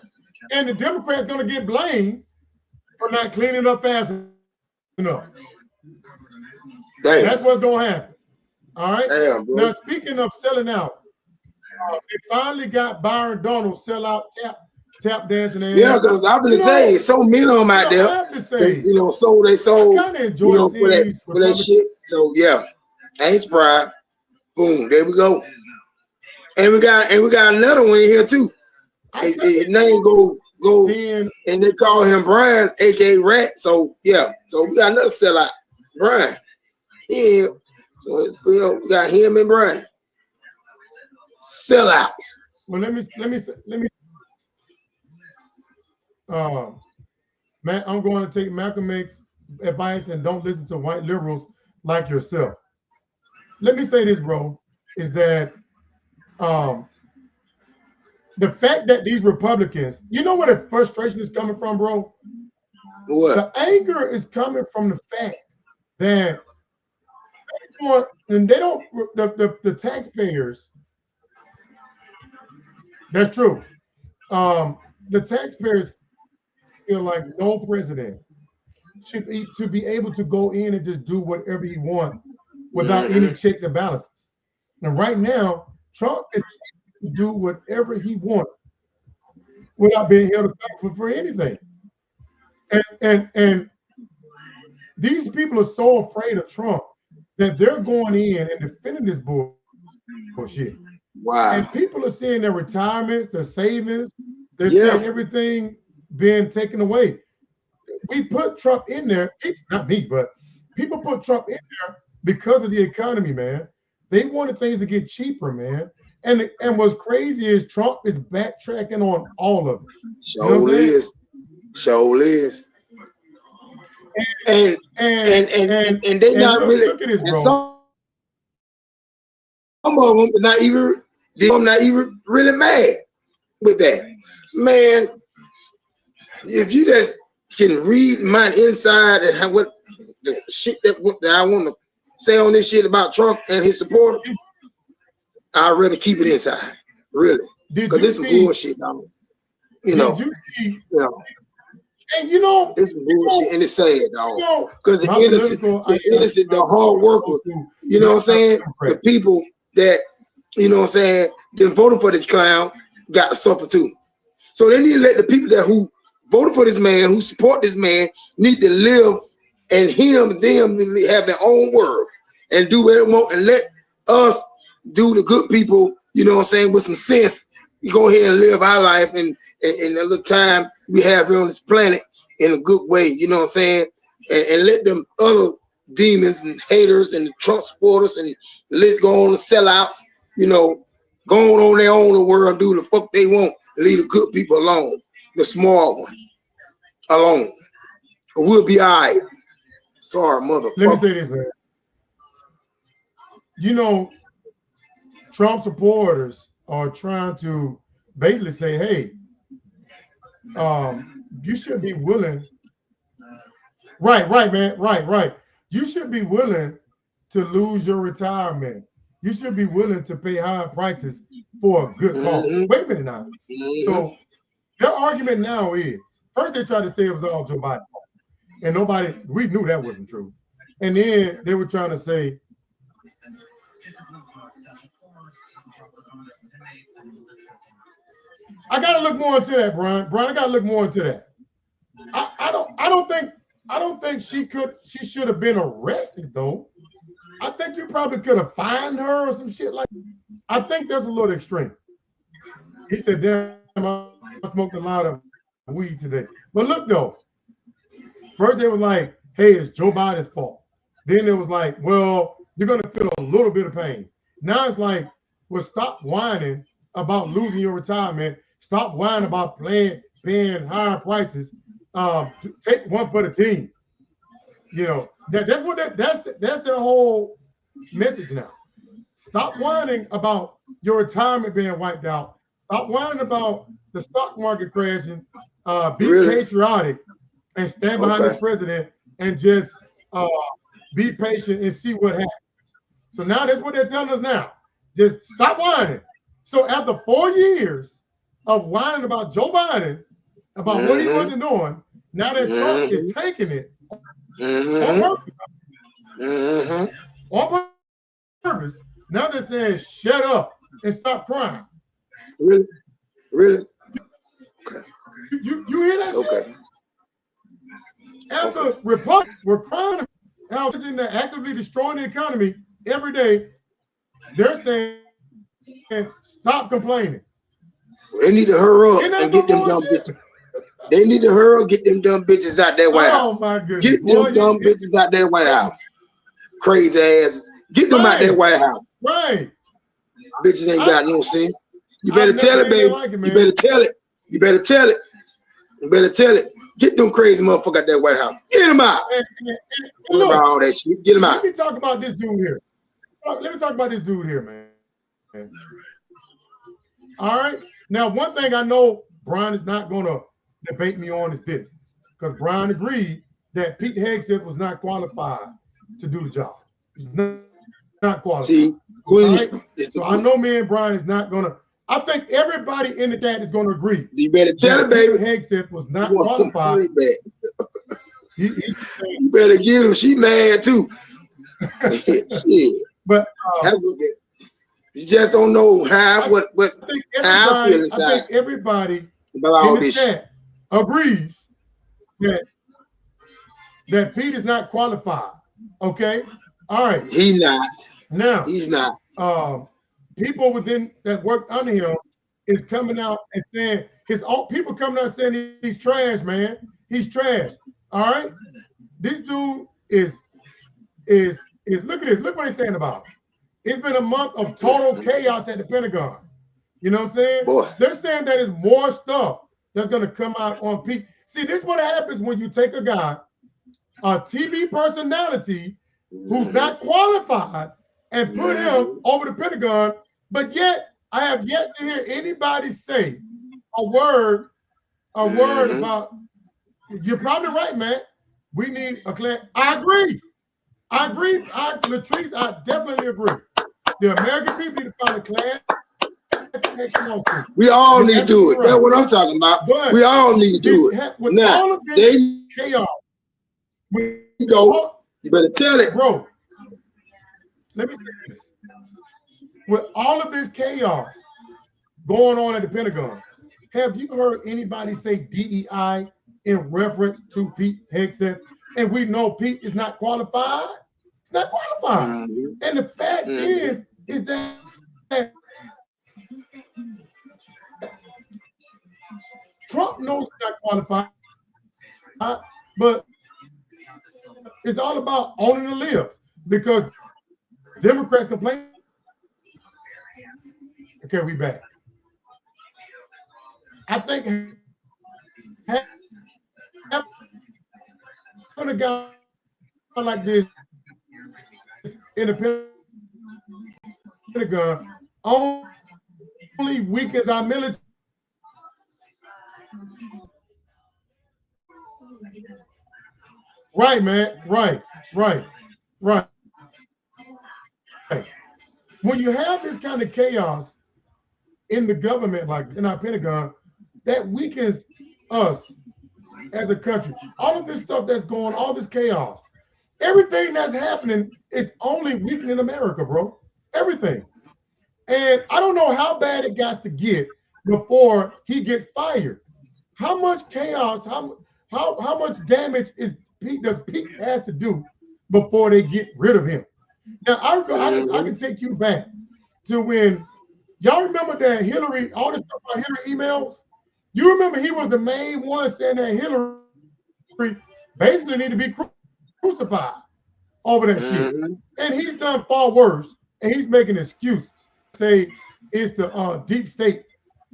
and the Democrats going to get blamed for not cleaning up fast enough. That's what's going to happen. All right. Now, speaking of selling out, they finally got Byron Donald sell out tap dancing. Yeah, because I'm gonna say so many of them out there. Sold they sold. For that shit. So yeah, ain't surprised. Boom, there we go. And we got another one in here too. His name go and they call him Brian, aka Rat. So yeah, so we got another sellout, Brian. Yeah, so it's, we got him and Brian. Sellouts. Well, let me. Man, I'm going to take Malcolm X's advice and don't listen to white liberals like yourself. Let me say this, bro, is that the fact that these Republicans, you know where the frustration is coming from, bro? What? The anger is coming from the fact that and they don't the taxpayers. That's true. The taxpayers feel like no president should be able to go in and just do whatever he wants without any checks and balances. And right now, Trump is able to do whatever he wants without being held accountable for anything. And these people are so afraid of Trump that they're going in and defending this bullshit. Wow. And people are seeing their retirements, their savings, they're seeing everything being taken away. We put Trump in there, not me, but people put Trump in there because of the economy, man. They wanted things to get cheaper, man. And what's crazy is Trump is backtracking on all of it. Sure is. And they not really. Look at this, bro. Some of them not even really mad with that. Man, if you just can read my inside and have what the shit that I want to say on this shit about Trump and his supporters, I'd rather keep it inside, really, because this is bullshit, dog. And this is bullshit, and it's sad, dog. Because the innocent, the hard workers, you know what I'm saying? The people that, you know what I'm saying, that voted for this clown got to suffer too. So they need to let the people that who voted for this man, who support this man, need to live and them have their own world and do what they want, and let us do the good people, you know what I'm saying, with some sense. We go ahead and live our life and the little time we have here on this planet in a good way, you know what I'm saying? And let them other demons and haters and Trump supporters and the list go on the sellouts, you know, going on their own world, do the fuck they want, leave the good people alone, the small one alone. We'll be all right. Sorry, Let me motherfucker. say this, man. You know, Trump supporters are trying to basically say, hey, you should be willing. Right, man. Right. You should be willing to lose your retirement. You should be willing to pay higher prices for a good cause. Mm-hmm. Wait a minute now. Mm-hmm. So their argument now is first they tried to say it was all Joe Biden, and nobody, we knew that wasn't true. And then they were trying to say, I gotta look more into that, Brian. Brian, I gotta look more into that. I don't think she should have been arrested though. I think you probably could have fined her or some shit like that. I think that's a little extreme. He said, damn, I smoked a lot of weed today. But look though, first they was like, hey, it's Joe Biden's fault. Then it was like, well, you're gonna feel a little bit of pain. Now it's like, well, stop whining about losing your retirement. Stop whining about paying higher prices. Take one for the team. You know, that's their whole message now. Stop whining about your retirement being wiped out. Stop whining about the stock market crashing. Be Really? patriotic and stand behind this Okay. president and just uh, be patient and see what happens. So now that's what they're telling us now. Just stop whining. So after 4 years of whining about Joe Biden, about what he Mm-hmm. wasn't doing, now that Trump is Mm-hmm. taking it on Mm-hmm. purpose, Mm-hmm. on purpose, now they're saying shut up and stop crying. Really? Really? Okay. You hear that shit? Okay. After Okay. Republicans were crying out they're actively destroying the economy every day, they're saying stop complaining. Well, they need to hurry Isn't up that and some get them dumb bullshit? bitches. They need to hurry up, get them dumb bitches out that White Oh House. my goodness, Get boy! them dumb bitches out that White House. Crazy asses. Get them out that Right, White House. right. Bitches ain't got no sense. You better I've never tell it, seen baby. that like it, You man. better tell it. You better tell it. You better tell it. Get them crazy motherfuckers out that White House. Get them out. And What about look, all that shit? Get them out. let me talk about this dude here. Let me talk about this dude here, man. All right. Now, one thing I know Brian is not going to debate me on is this, because Brian agreed that Pete Hegseth was not qualified to do the job. He's not qualified. See, All right. So I know me and Brian is not going to. I think everybody in the chat is going to agree. You better tell it, Pete baby. Hegseth was not qualified. You better get him. She mad too. Shit. But that's okay. You just don't know how how I feel inside. I think everybody about all in the this chat agrees that Pete is not qualified. Okay. All right. He's not. Now he's not. People within that work under him is coming out and saying his own people coming out saying he's trash, man. He's trash. All right. This dude is look at this. Look what he's saying about him. It's been a month of total chaos at the Pentagon. You know what I'm saying? Boy. They're saying that is more stuff that's going to come out on Pete. See, this is what happens when you take a guy, a TV personality who's not qualified, and put him over the Pentagon. But yet, I have yet to hear anybody say a word about. You're probably right, man. We need a class. I agree. Latrice, I definitely agree. The American people need to find a class action lawsuit. We all need to do it. That's what I'm talking about. But we all need to do it. With now, all of this chaos, you better tell it. Bro, let me say this. With all of this chaos going on at the Pentagon, have you heard anybody say DEI in reference to Pete Hegseth? And we know Pete is not qualified. He's not qualified. And the fact is that Trump knows he's not qualified, but it's all about owning the libs because Democrats complain. Okay, we back. I think having a guy like this in the Pentagon only weakens our military. Right, man. Right, right, right. When you have this kind of chaos in the government, like in our Pentagon, that weakens us as a country. All of this stuff that's going, all this chaos, everything that's happening is only weakening America, bro. Everything. And I don't know how bad it got to get before he gets fired. How much chaos, how much damage does Pete has to do before they get rid of him? Now I can take you back to when y'all remember that Hillary, all this stuff about Hillary emails. You remember he was the main one saying that Hillary basically need to be crucified over that shit. And he's done far worse, and he's making excuses. Say it's the deep state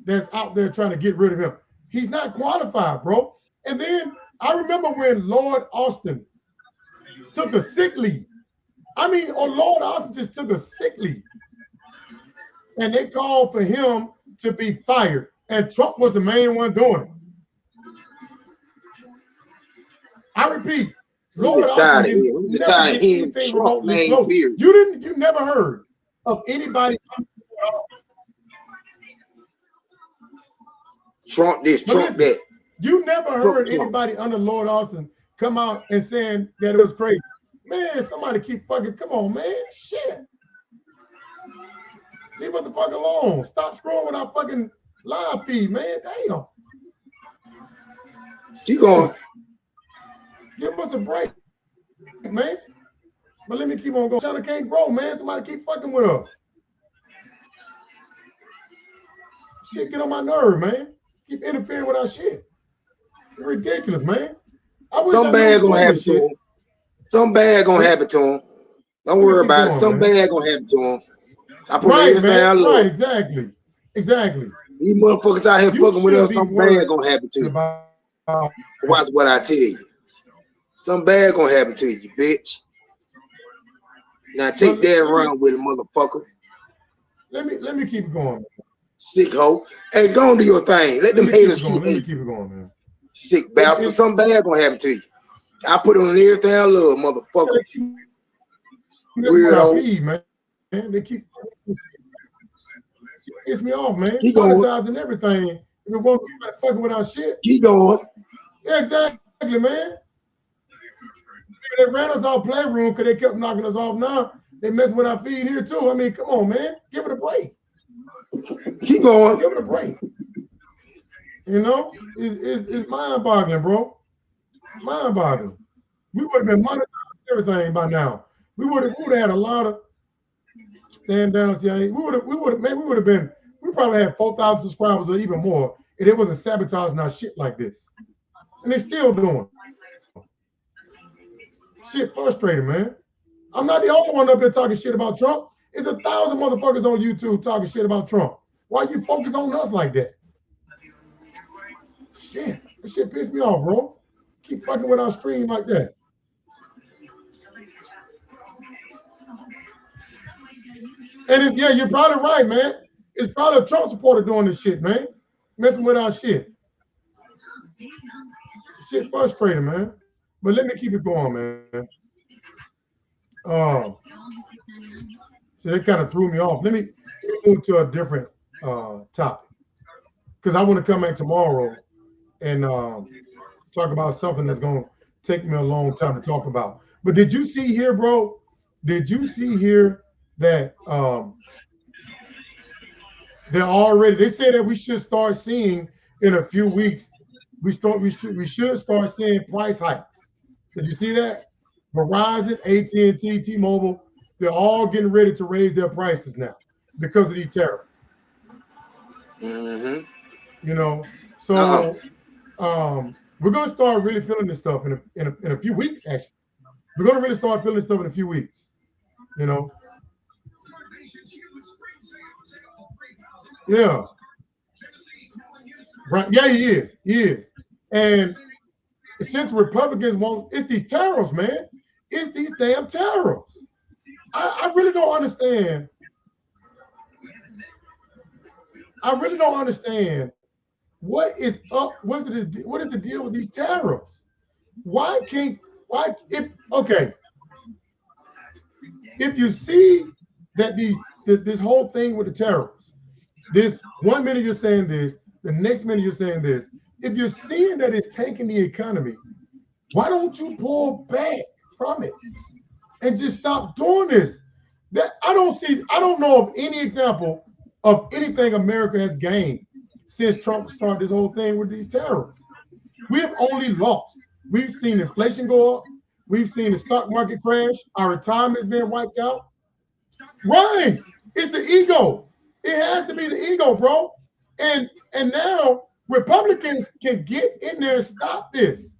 that's out there trying to get rid of him. He's not qualified, bro. And then I remember when Lord Austin took a sick leave. I mean, Lord Austin just took a sick leave. And they called for him to be fired. And Trump was the main one doing it. I repeat, Lord Austin didn't never get anything remotely close. You never heard of anybody. Trump this, Trump that. You never heard anybody under Lord Austin come out and saying that it was crazy. Man, somebody keep fucking, come on, man. Shit. Leave us the fuck alone. Stop scrolling with our fucking live feed, man. Damn. Keep going. Give us a break, man. But let me keep on going. China can't grow, man. Somebody keep fucking with us. Shit get on my nerve, man. Keep interfering with our shit. It's ridiculous, man. Some bad gonna happen to him. Some bad gonna happen to him. Don't worry about it. Some bad gonna happen to him. I put everything I love. Right, exactly. Exactly. These motherfuckers out here fucking with us, some bad gonna happen to you. Watch what I tell you. Some bad gonna happen to you, bitch. Now take that and run with it, motherfucker. Let me keep it going. Sick hoe. Hey, go on do your thing. Let them haters keep Let me keep it going, man. Sick bastard. Some bad gonna happen to you. I put it on everything I love, motherfucker. Weirdo. Man. They keep piss me off, man. Keep going. Monetizing everything. If it won't be fucking with our shit. Keep going. Yeah, exactly, man. They ran us off Playroom because they kept knocking us off. Now they messing with our feed here too. I mean, come on, man. Give it a break. Keep going. Give it a break. You know, it's mind-boggling, bro. Mind-boggling. We would have been monetizing everything by now. We would have had a lot of stand down CIA. We probably had 4,000 subscribers or even more if it wasn't sabotaging our shit like this. And they still doing. Shit frustrating, man. I'm not the only one up here talking shit about Trump. It's 1,000 motherfuckers on YouTube talking shit about Trump. Why you focus on us like that? Shit, that shit pissed me off, bro. Keep fucking with our stream like that. And yeah, you're probably right, man. It's probably a Trump supporter doing this shit, man. Messing with our shit. Shit frustrating, man. But let me keep it going, man. So that kind of threw me off. Let me move to a different topic. Because I want to come back tomorrow and talk about something that's going to take me a long time to talk about. But did you see here, bro? Did you see here that they said that we should start seeing in a few weeks, we should start seeing price hikes. Did you see that? Verizon, AT&T, T-Mobile, they're all getting ready to raise their prices now because of these tariffs. Mm-hmm. You know, so we're gonna start really feeling this stuff in a few weeks. Actually, we're gonna really start feeling this stuff in a few weeks. You know. Yeah. Right. Yeah, he is. And since Republicans won't, it's these tariffs, man. It's these damn tariffs. I really don't understand. I really don't understand what is up. What is the deal with these tariffs? Why can't why if okay, if you see that this whole thing with the tariffs, this 1 minute you're saying this, the next minute you're saying this. If you're seeing that it's tanking the economy, why don't you pull back from it and just stop doing this? That I don't know of any example of anything America has gained since Trump started this whole thing with these tariffs. We have only lost. We've seen inflation go up. We've seen the stock market crash. Our retirement is being wiped out. Right. It's the ego. It has to be the ego, bro. And now Republicans can get in there and stop this.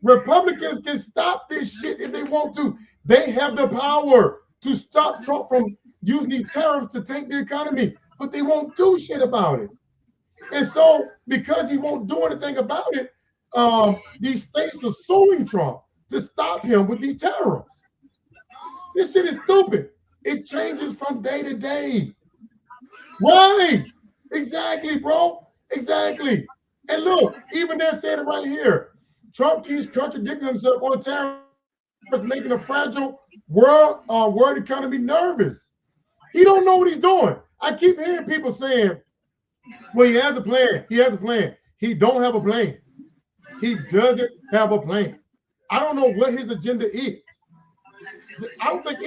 Republicans can stop this shit if they want to. They have the power to stop Trump from using these tariffs to tank the economy, but they won't do shit about it. And so, because he won't do anything about it, these states are suing Trump to stop him with these tariffs. This shit is stupid. It changes from day to day. Right. Exactly, bro. Exactly. And look, even they're saying it right here. Trump keeps contradicting himself on tariffs, making a fragile world economy nervous. He don't know what he's doing. I keep hearing people saying, well, he has a plan. He has a plan. He don't have a plan. He doesn't have a plan. I don't know what his agenda is. I don't think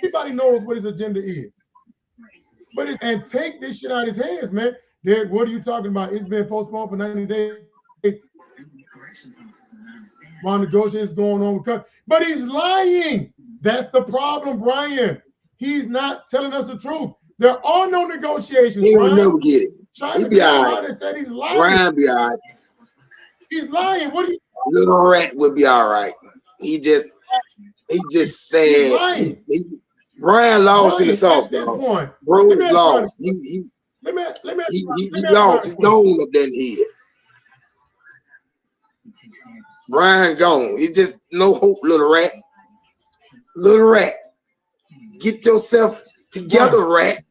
anybody knows what his agenda is. But and take this shit out of his hands, man. Derek, what are you talking about? It's been postponed for 90 days while negotiations going on with countries. But he's lying. That's the problem, Brian. He's not telling us the truth. There are no negotiations. He will never get it. China came out and said he's lying. Brian be all right. He's lying. What do you? Little Rat would be all right. He just saying Brian lost in the sauce, dog. Bro is lost. He lost. He's gone up there in here. Brian gone. He's just no hope, Little Rat. Little Rat. Get yourself together, Rat.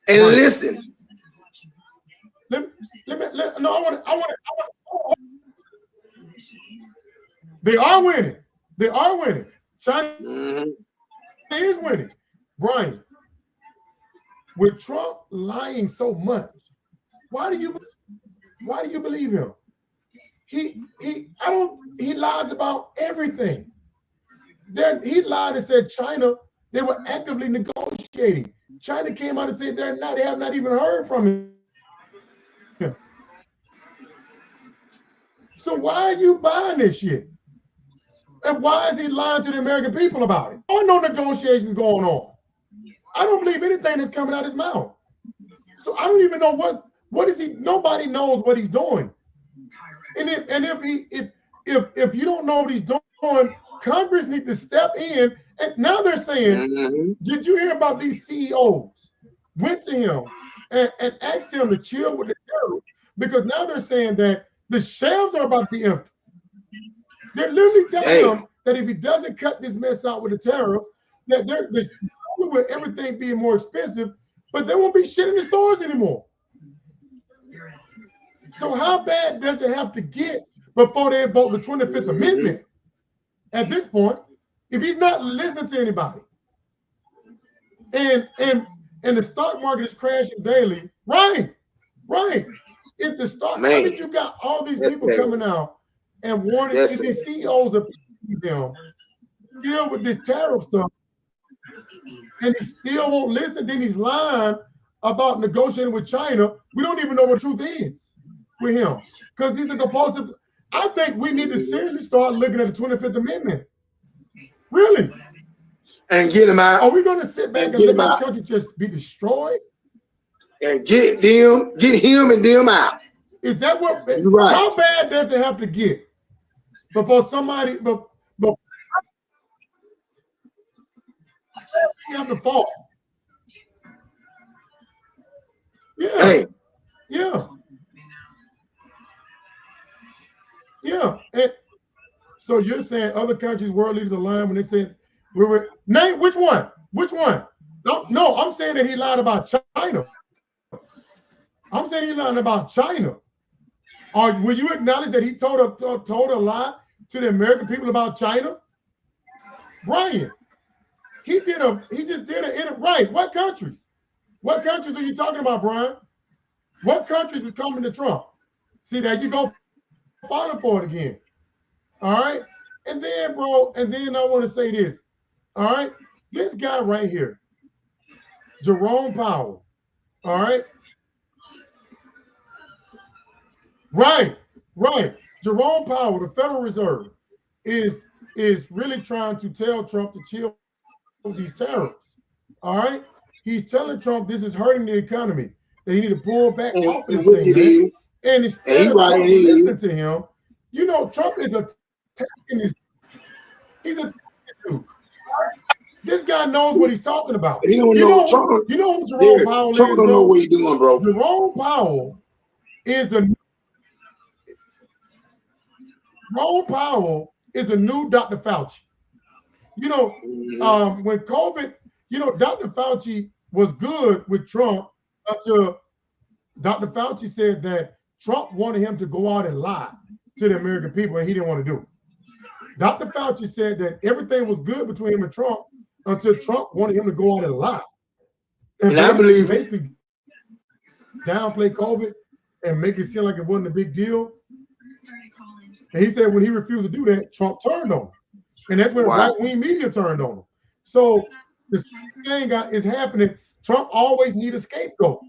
And listen. I want. They are winning. They are winning. China is winning. Brian, with Trump lying so much, why do you believe him? He lies about everything. He lied and said China, they were actively negotiating. China came out and said they have not even heard from him. So why are you buying this shit? And why is he lying to the American people about it? There are no negotiations going on. I don't believe anything that's coming out of his mouth. So I don't even know what is he. Nobody knows what he's doing. And if you don't know what he's doing, Congress needs to step in. And now they're saying, did you hear about these CEOs went to him and asked him to chill with the tariffs? Because now they're saying that the shelves are about to be empty. They're literally telling him that if he doesn't cut this mess out with the tariffs, that there's with everything being more expensive, but there won't be shit in the stores anymore. So how bad does it have to get before they vote the 25th Amendment? At this point, if he's not listening to anybody, and the stock market is crashing daily, right? If the stock market, you got all these people coming out and warning these CEOs of them deal with this tariff stuff, and he still won't listen, then he's lying about negotiating with China. We don't even know what truth is with him because he's a compulsive. I think we need to seriously start looking at the 25th Amendment. Really? And get him out. Are we going to sit back and let our country just be destroyed? And get him and them out. Is that what? Right. How bad does it have to get before somebody? But you have to fall. Yeah. Hey. Yeah. And So you're saying other countries, world leaders, are lying when they said we were name which one? Which one? No, no, I'm saying that he lied about China. I'm saying he lied about China. Or will you acknowledge that he told a lie to the American people about China? Brian, he just did it right. What countries? What countries are you talking about, Brian? What countries is coming to Trump? See that you go falling for it again. All right. And then, bro, and then I want to say this. All right. This guy right here, Jerome Powell. All right. Right. Right. Jerome Powell, the Federal Reserve, is really trying to tell Trump to chill with these tariffs. All right. He's telling Trump this is hurting the economy, that he need to pull back off of this which thing, it man. is. And instead of Trump listening to him, you know, Trump is attacking his. He's attacking dude. This guy knows what he's talking about. He don't know Trump. You know who Jerome Powell Trump is? Don't know what he's doing, bro. Jerome Powell is the new Dr. Fauci. You know, when COVID, you know, Dr. Fauci was good with Trump until Dr. Fauci said that Trump wanted him to go out and lie to the American people, and he didn't want to do it. Dr. Fauci said that everything was good between him and Trump until Trump wanted him to go out and lie. And I believe basically downplay COVID and make it seem like it wasn't a big deal. And he said when he refused to do that, Trump turned on him. And that's when right-wing media turned on him. So the same thing is happening. Trump always needs a scapegoat.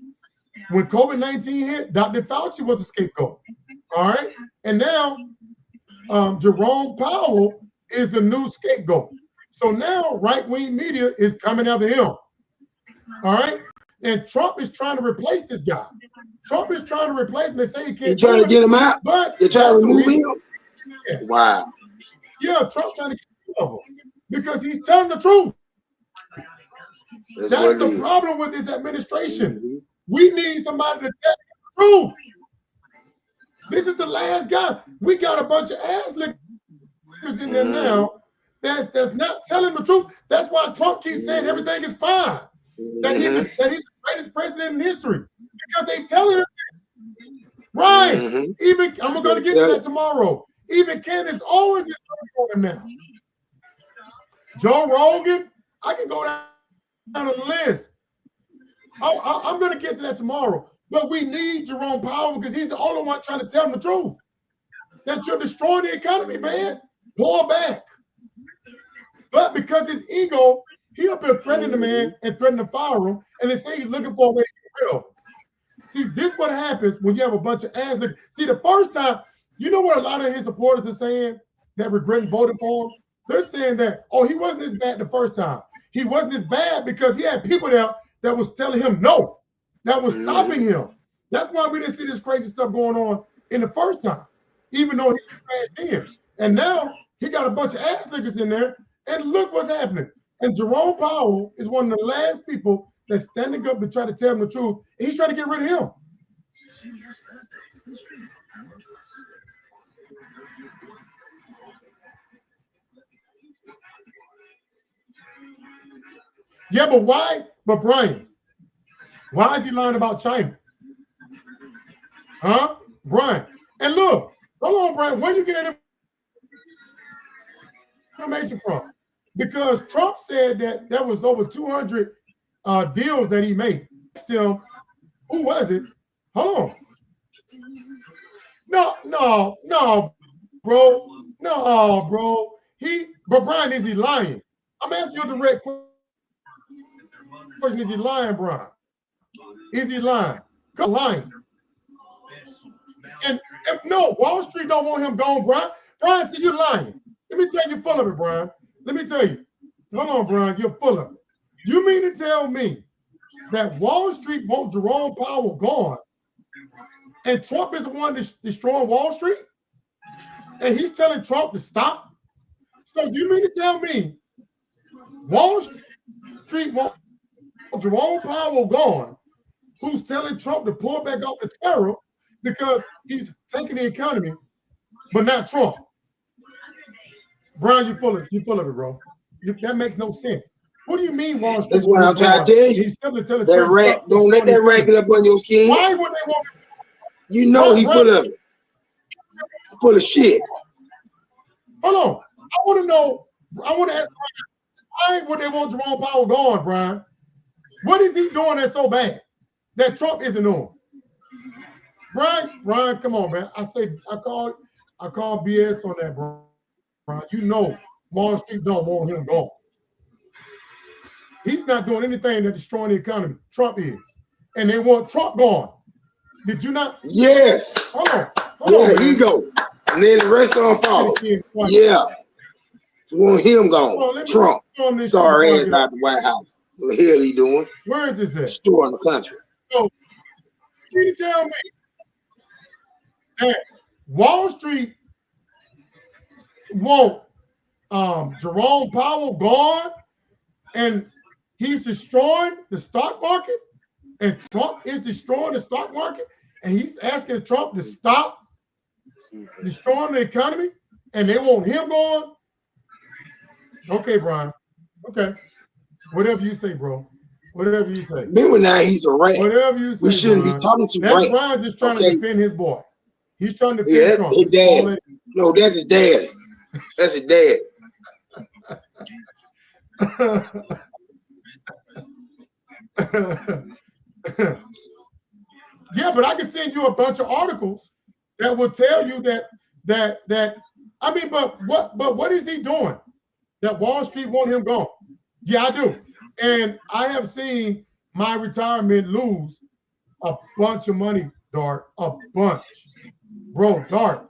When COVID-19 hit, Dr. Fauci was a scapegoat. All right. And now Jerome Powell is the new scapegoat. So now right-wing media is coming after him. All right. And Trump is trying to replace this guy. Trump is trying to replace him. They say he can't. They're trying to get him out, but they're trying to remove him. Yes. Wow. Yeah, Trump trying to get rid of him because he's telling the truth. That's the problem with this administration. Mm-hmm. We need somebody to tell the truth. This is the last guy. We got a bunch of ass lickers in there now that's not telling the truth. That's why Trump keeps saying everything is fine. That he's the greatest president in history because they telling him. Right. Even I'm going to get to that tomorrow. Even Candace Owens is on him now. Joe Rogan, I can go down the list. I'm going to get to that tomorrow. But we need Jerome Powell because he's the only one trying to tell them the truth. That you're destroying the economy, man. Pull back. But because his ego, he up here threatening the man and threatening to fire him, and they say he's looking for a way to get rid of him. See, this is what happens when you have a bunch of ass lickers. See, the first time, you know what a lot of his supporters are saying that regretting voting for him? They're saying that, oh, he wasn't as bad the first time. He wasn't as bad because he had people there that was telling him no, that was stopping him. That's why we didn't see this crazy stuff going on in the first time, even though he crashed in. And now he got a bunch of ass lickers in there, and look what's happening. And Jerome Powell is one of the last people that's standing up to try to tell him the truth. And he's trying to get rid of him. Yeah, but why? But Brian, why is he lying about China? Huh? Brian. And look, hold on, Brian, where you get that information from? Because Trump said that there was over 200 deals that he made. Still, who was it? Hold on. No, bro. No, bro. But Brian, is he lying? I'm asking you a direct question. Is he lying, Brian? Is he lying? Lying. And no, Wall Street don't want him gone, Brian. Brian said you're lying. Let me tell you, full of it, Brian. Let me tell you. Hold on, Brian, you're full of it. You mean to tell me that Wall Street wants Jerome Powell gone, and Trump is the one that's destroying Wall Street? And he's telling Trump to stop? So you mean to tell me Wall Street wants Jerome Powell gone, who's telling Trump to pull back off the tariff because he's taking the economy, but not Trump? Brian, you full of it, bro. That makes no sense. What do you mean Wall Street? That's what I'm trying to tell you. He's simply telling that rat. Don't let that rat get up on your skin. Why would they want? You know he full of it. Full of shit. Hold on. I want to know. I want to ask Brian, why would they want Jerome Powell gone, Brian? What is he doing that's so bad that Trump isn't doing? Brian, come on, man. I call BS on that, Brian. You know Wall Street don't want him gone. He's not doing anything that's destroying the economy. Trump is. And they want Trump gone. Did you not? Yes. Hold on. Yeah, he go. And then the rest of them follow. Yeah. Want him gone. Trump. Sorry ass out the White House. What the hell he doing? Where is this at? Destroying the country. So, can you tell me that Wall Street want Jerome Powell gone and he's destroying the stock market, and Trump is destroying the stock market, and he's asking Trump to stop destroying the economy, and they want him gone? Okay, Brian. Okay. Whatever you say, bro. Whatever you say. Remember now, he's a rat. Whatever you say. We shouldn't be talking to rats. That's Brian just trying to defend his boy. He's trying to defend Trump. His dad. No, that's his dad. That's his dad. Yeah, but I can send you a bunch of articles that will tell you that I mean, but what is he doing that Wall Street want him gone? Yeah, I do. And I have seen my retirement lose a bunch of money, Dart. A bunch. Bro, Dart.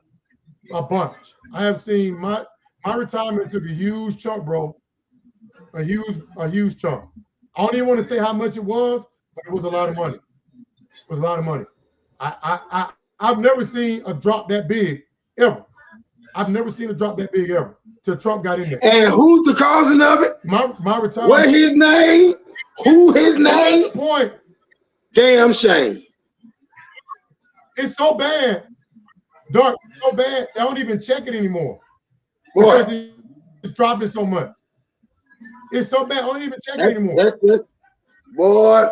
A bunch. I have seen my retirement took a huge chunk, bro. A huge chunk. I don't even want to say how much it was, but it was a lot of money. It was a lot of money. I've never seen a drop that big ever. I've never seen a drop that big ever till Trump got in there. And who's the causing of it? My retirement. What his name? Who his name? That's the point. Damn shame. It's so bad. Dark, so bad. They don't even check it anymore. Boy. Because it's dropping so much. It's so bad. I don't even check it anymore. That's boy.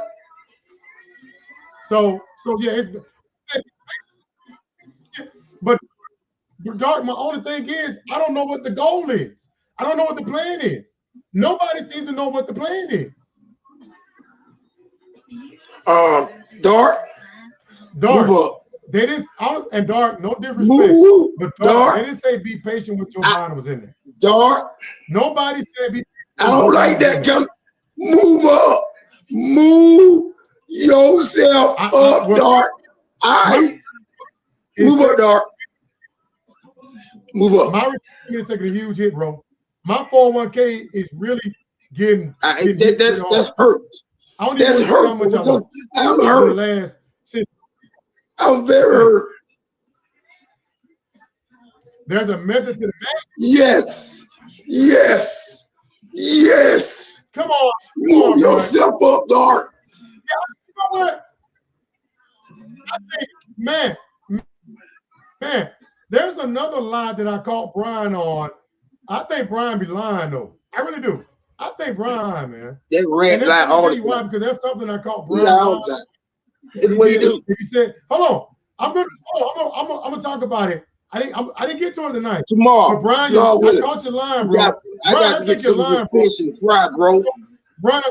So yeah, it's but Dark, my only thing is I don't know what the goal is. I don't know what the plan is. Nobody seems to know what the plan is. Dark. Move up. They didn't, and Dark, no disrespect, move, but Dark, they didn't say be patient with Joe Biden was in there. Dark. Nobody said be. I don't like that. Move up. Move yourself up, Dark. Move up, Dark. Move up. My retirement is taking a huge hit, bro. My 401k is really getting that's hurt. I don't even know how much I'm hurt. I'm very hurt. There's a method to the madness. Yes. Come on. Move yourself up, Dark. Yeah, you know what? I think, man, there's another lie that I caught Brian on. I think Brian be lying though. I really do. I think Brian, man. That red lie all the time. Because that's something I caught Brian all the time. It's what he do. He said, "Hold on, I'm gonna talk about it. I didn't get to it tonight. Tomorrow, but Brian, I caught your line, bro. I got to get some of this fish and fry, bro. Brian, I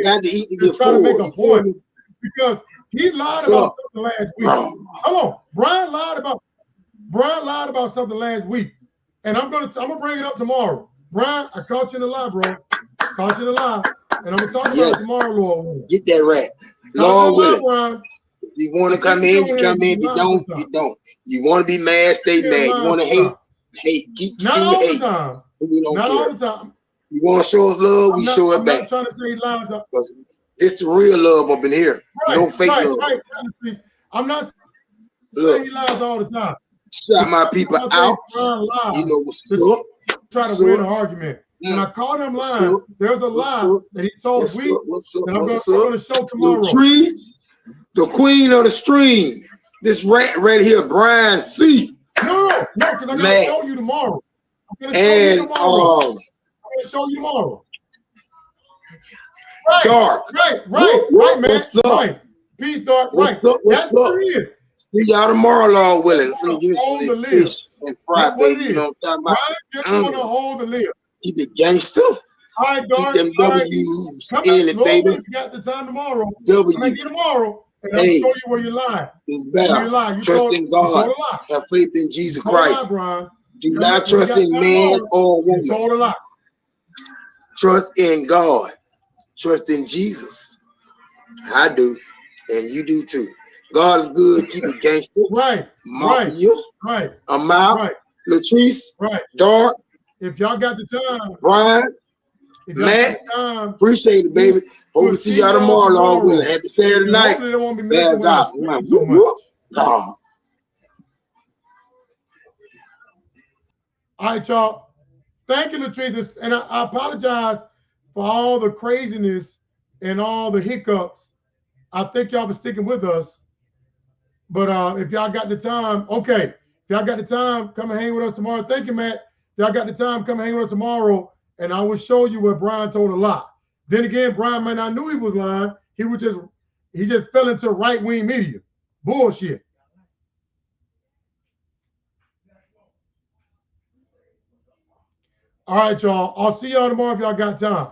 got to eat to get trying to make a point because he lied about something last week. Hold on, Brian lied about something last week, and I'm gonna bring it up tomorrow. Brian, I caught you in the lie, bro. Caught you in the lie, and I'm gonna talk about it tomorrow, Lord. Get that rat. Lord willing. If you want to come in, you come in. If you don't, you don't. You want to be mad, stay mad. You want to hate. Keep not all hate. The time. We don't not care. All the time. You want to show us love, we show it back. I'm not trying to say lies. It's the real love up in here. Right, no fake love. Right. I'm not saying he lies all the time. Shut my people out. You know what's up. Try to win an argument. When I caught him lying, there's a lie that he told me that I'm going to show tomorrow. Trees, the queen of the stream. This rat right here, Brian C. No, because I'm gonna show you tomorrow. I'm gonna show you And tomorrow. I'm gonna show you tomorrow. Right, Dark. right, man. What's up? Right. Peace, Dark. What's right. up? What's That's up? what it is. See y'all tomorrow, Lord willing. I'm gonna give Hold some the fish and fry, That's what baby. it You know what I'm talking about? Brian just want to hold the lid. Keep it gangster. All right, Keep Dark. them All right. W's Come in it, Lord, baby. if you got the time tomorrow, W. come here tomorrow, and I'll Hey. show you where you lie. It's better. You lie. You Trust told, in God. You told a lie. Have faith in Jesus You told a lie, Christ. Brian. Do Come not trust in man or You woman. told a lie. Trust in God. Trust in Jesus. I do, and you do too. God is good. Keep it gangster. Right. Mafia. Right. I'm out. Right. Latrice. Right. Dark. If y'all got the time, Brian. if y'all Matt. got the time, Appreciate it, baby. Hope to see y'all tomorrow, Lord willing. Happy Saturday night. Hopefully they won't be messing Bears with out. us so much. No. All right, y'all. Thank you, Latrice. And I apologize for all the craziness and all the hiccups. I think y'all been sticking with us. But if y'all got the time, okay. If y'all got the time, come and hang with us tomorrow. Thank you, Matt. If y'all got the time, come and hang with us tomorrow, and I will show you where Brian told a lie. Then again, Brian might not knew he was lying. He just fell into right-wing media. Bullshit. All right, y'all. I'll see y'all tomorrow if y'all got time.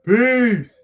Peace.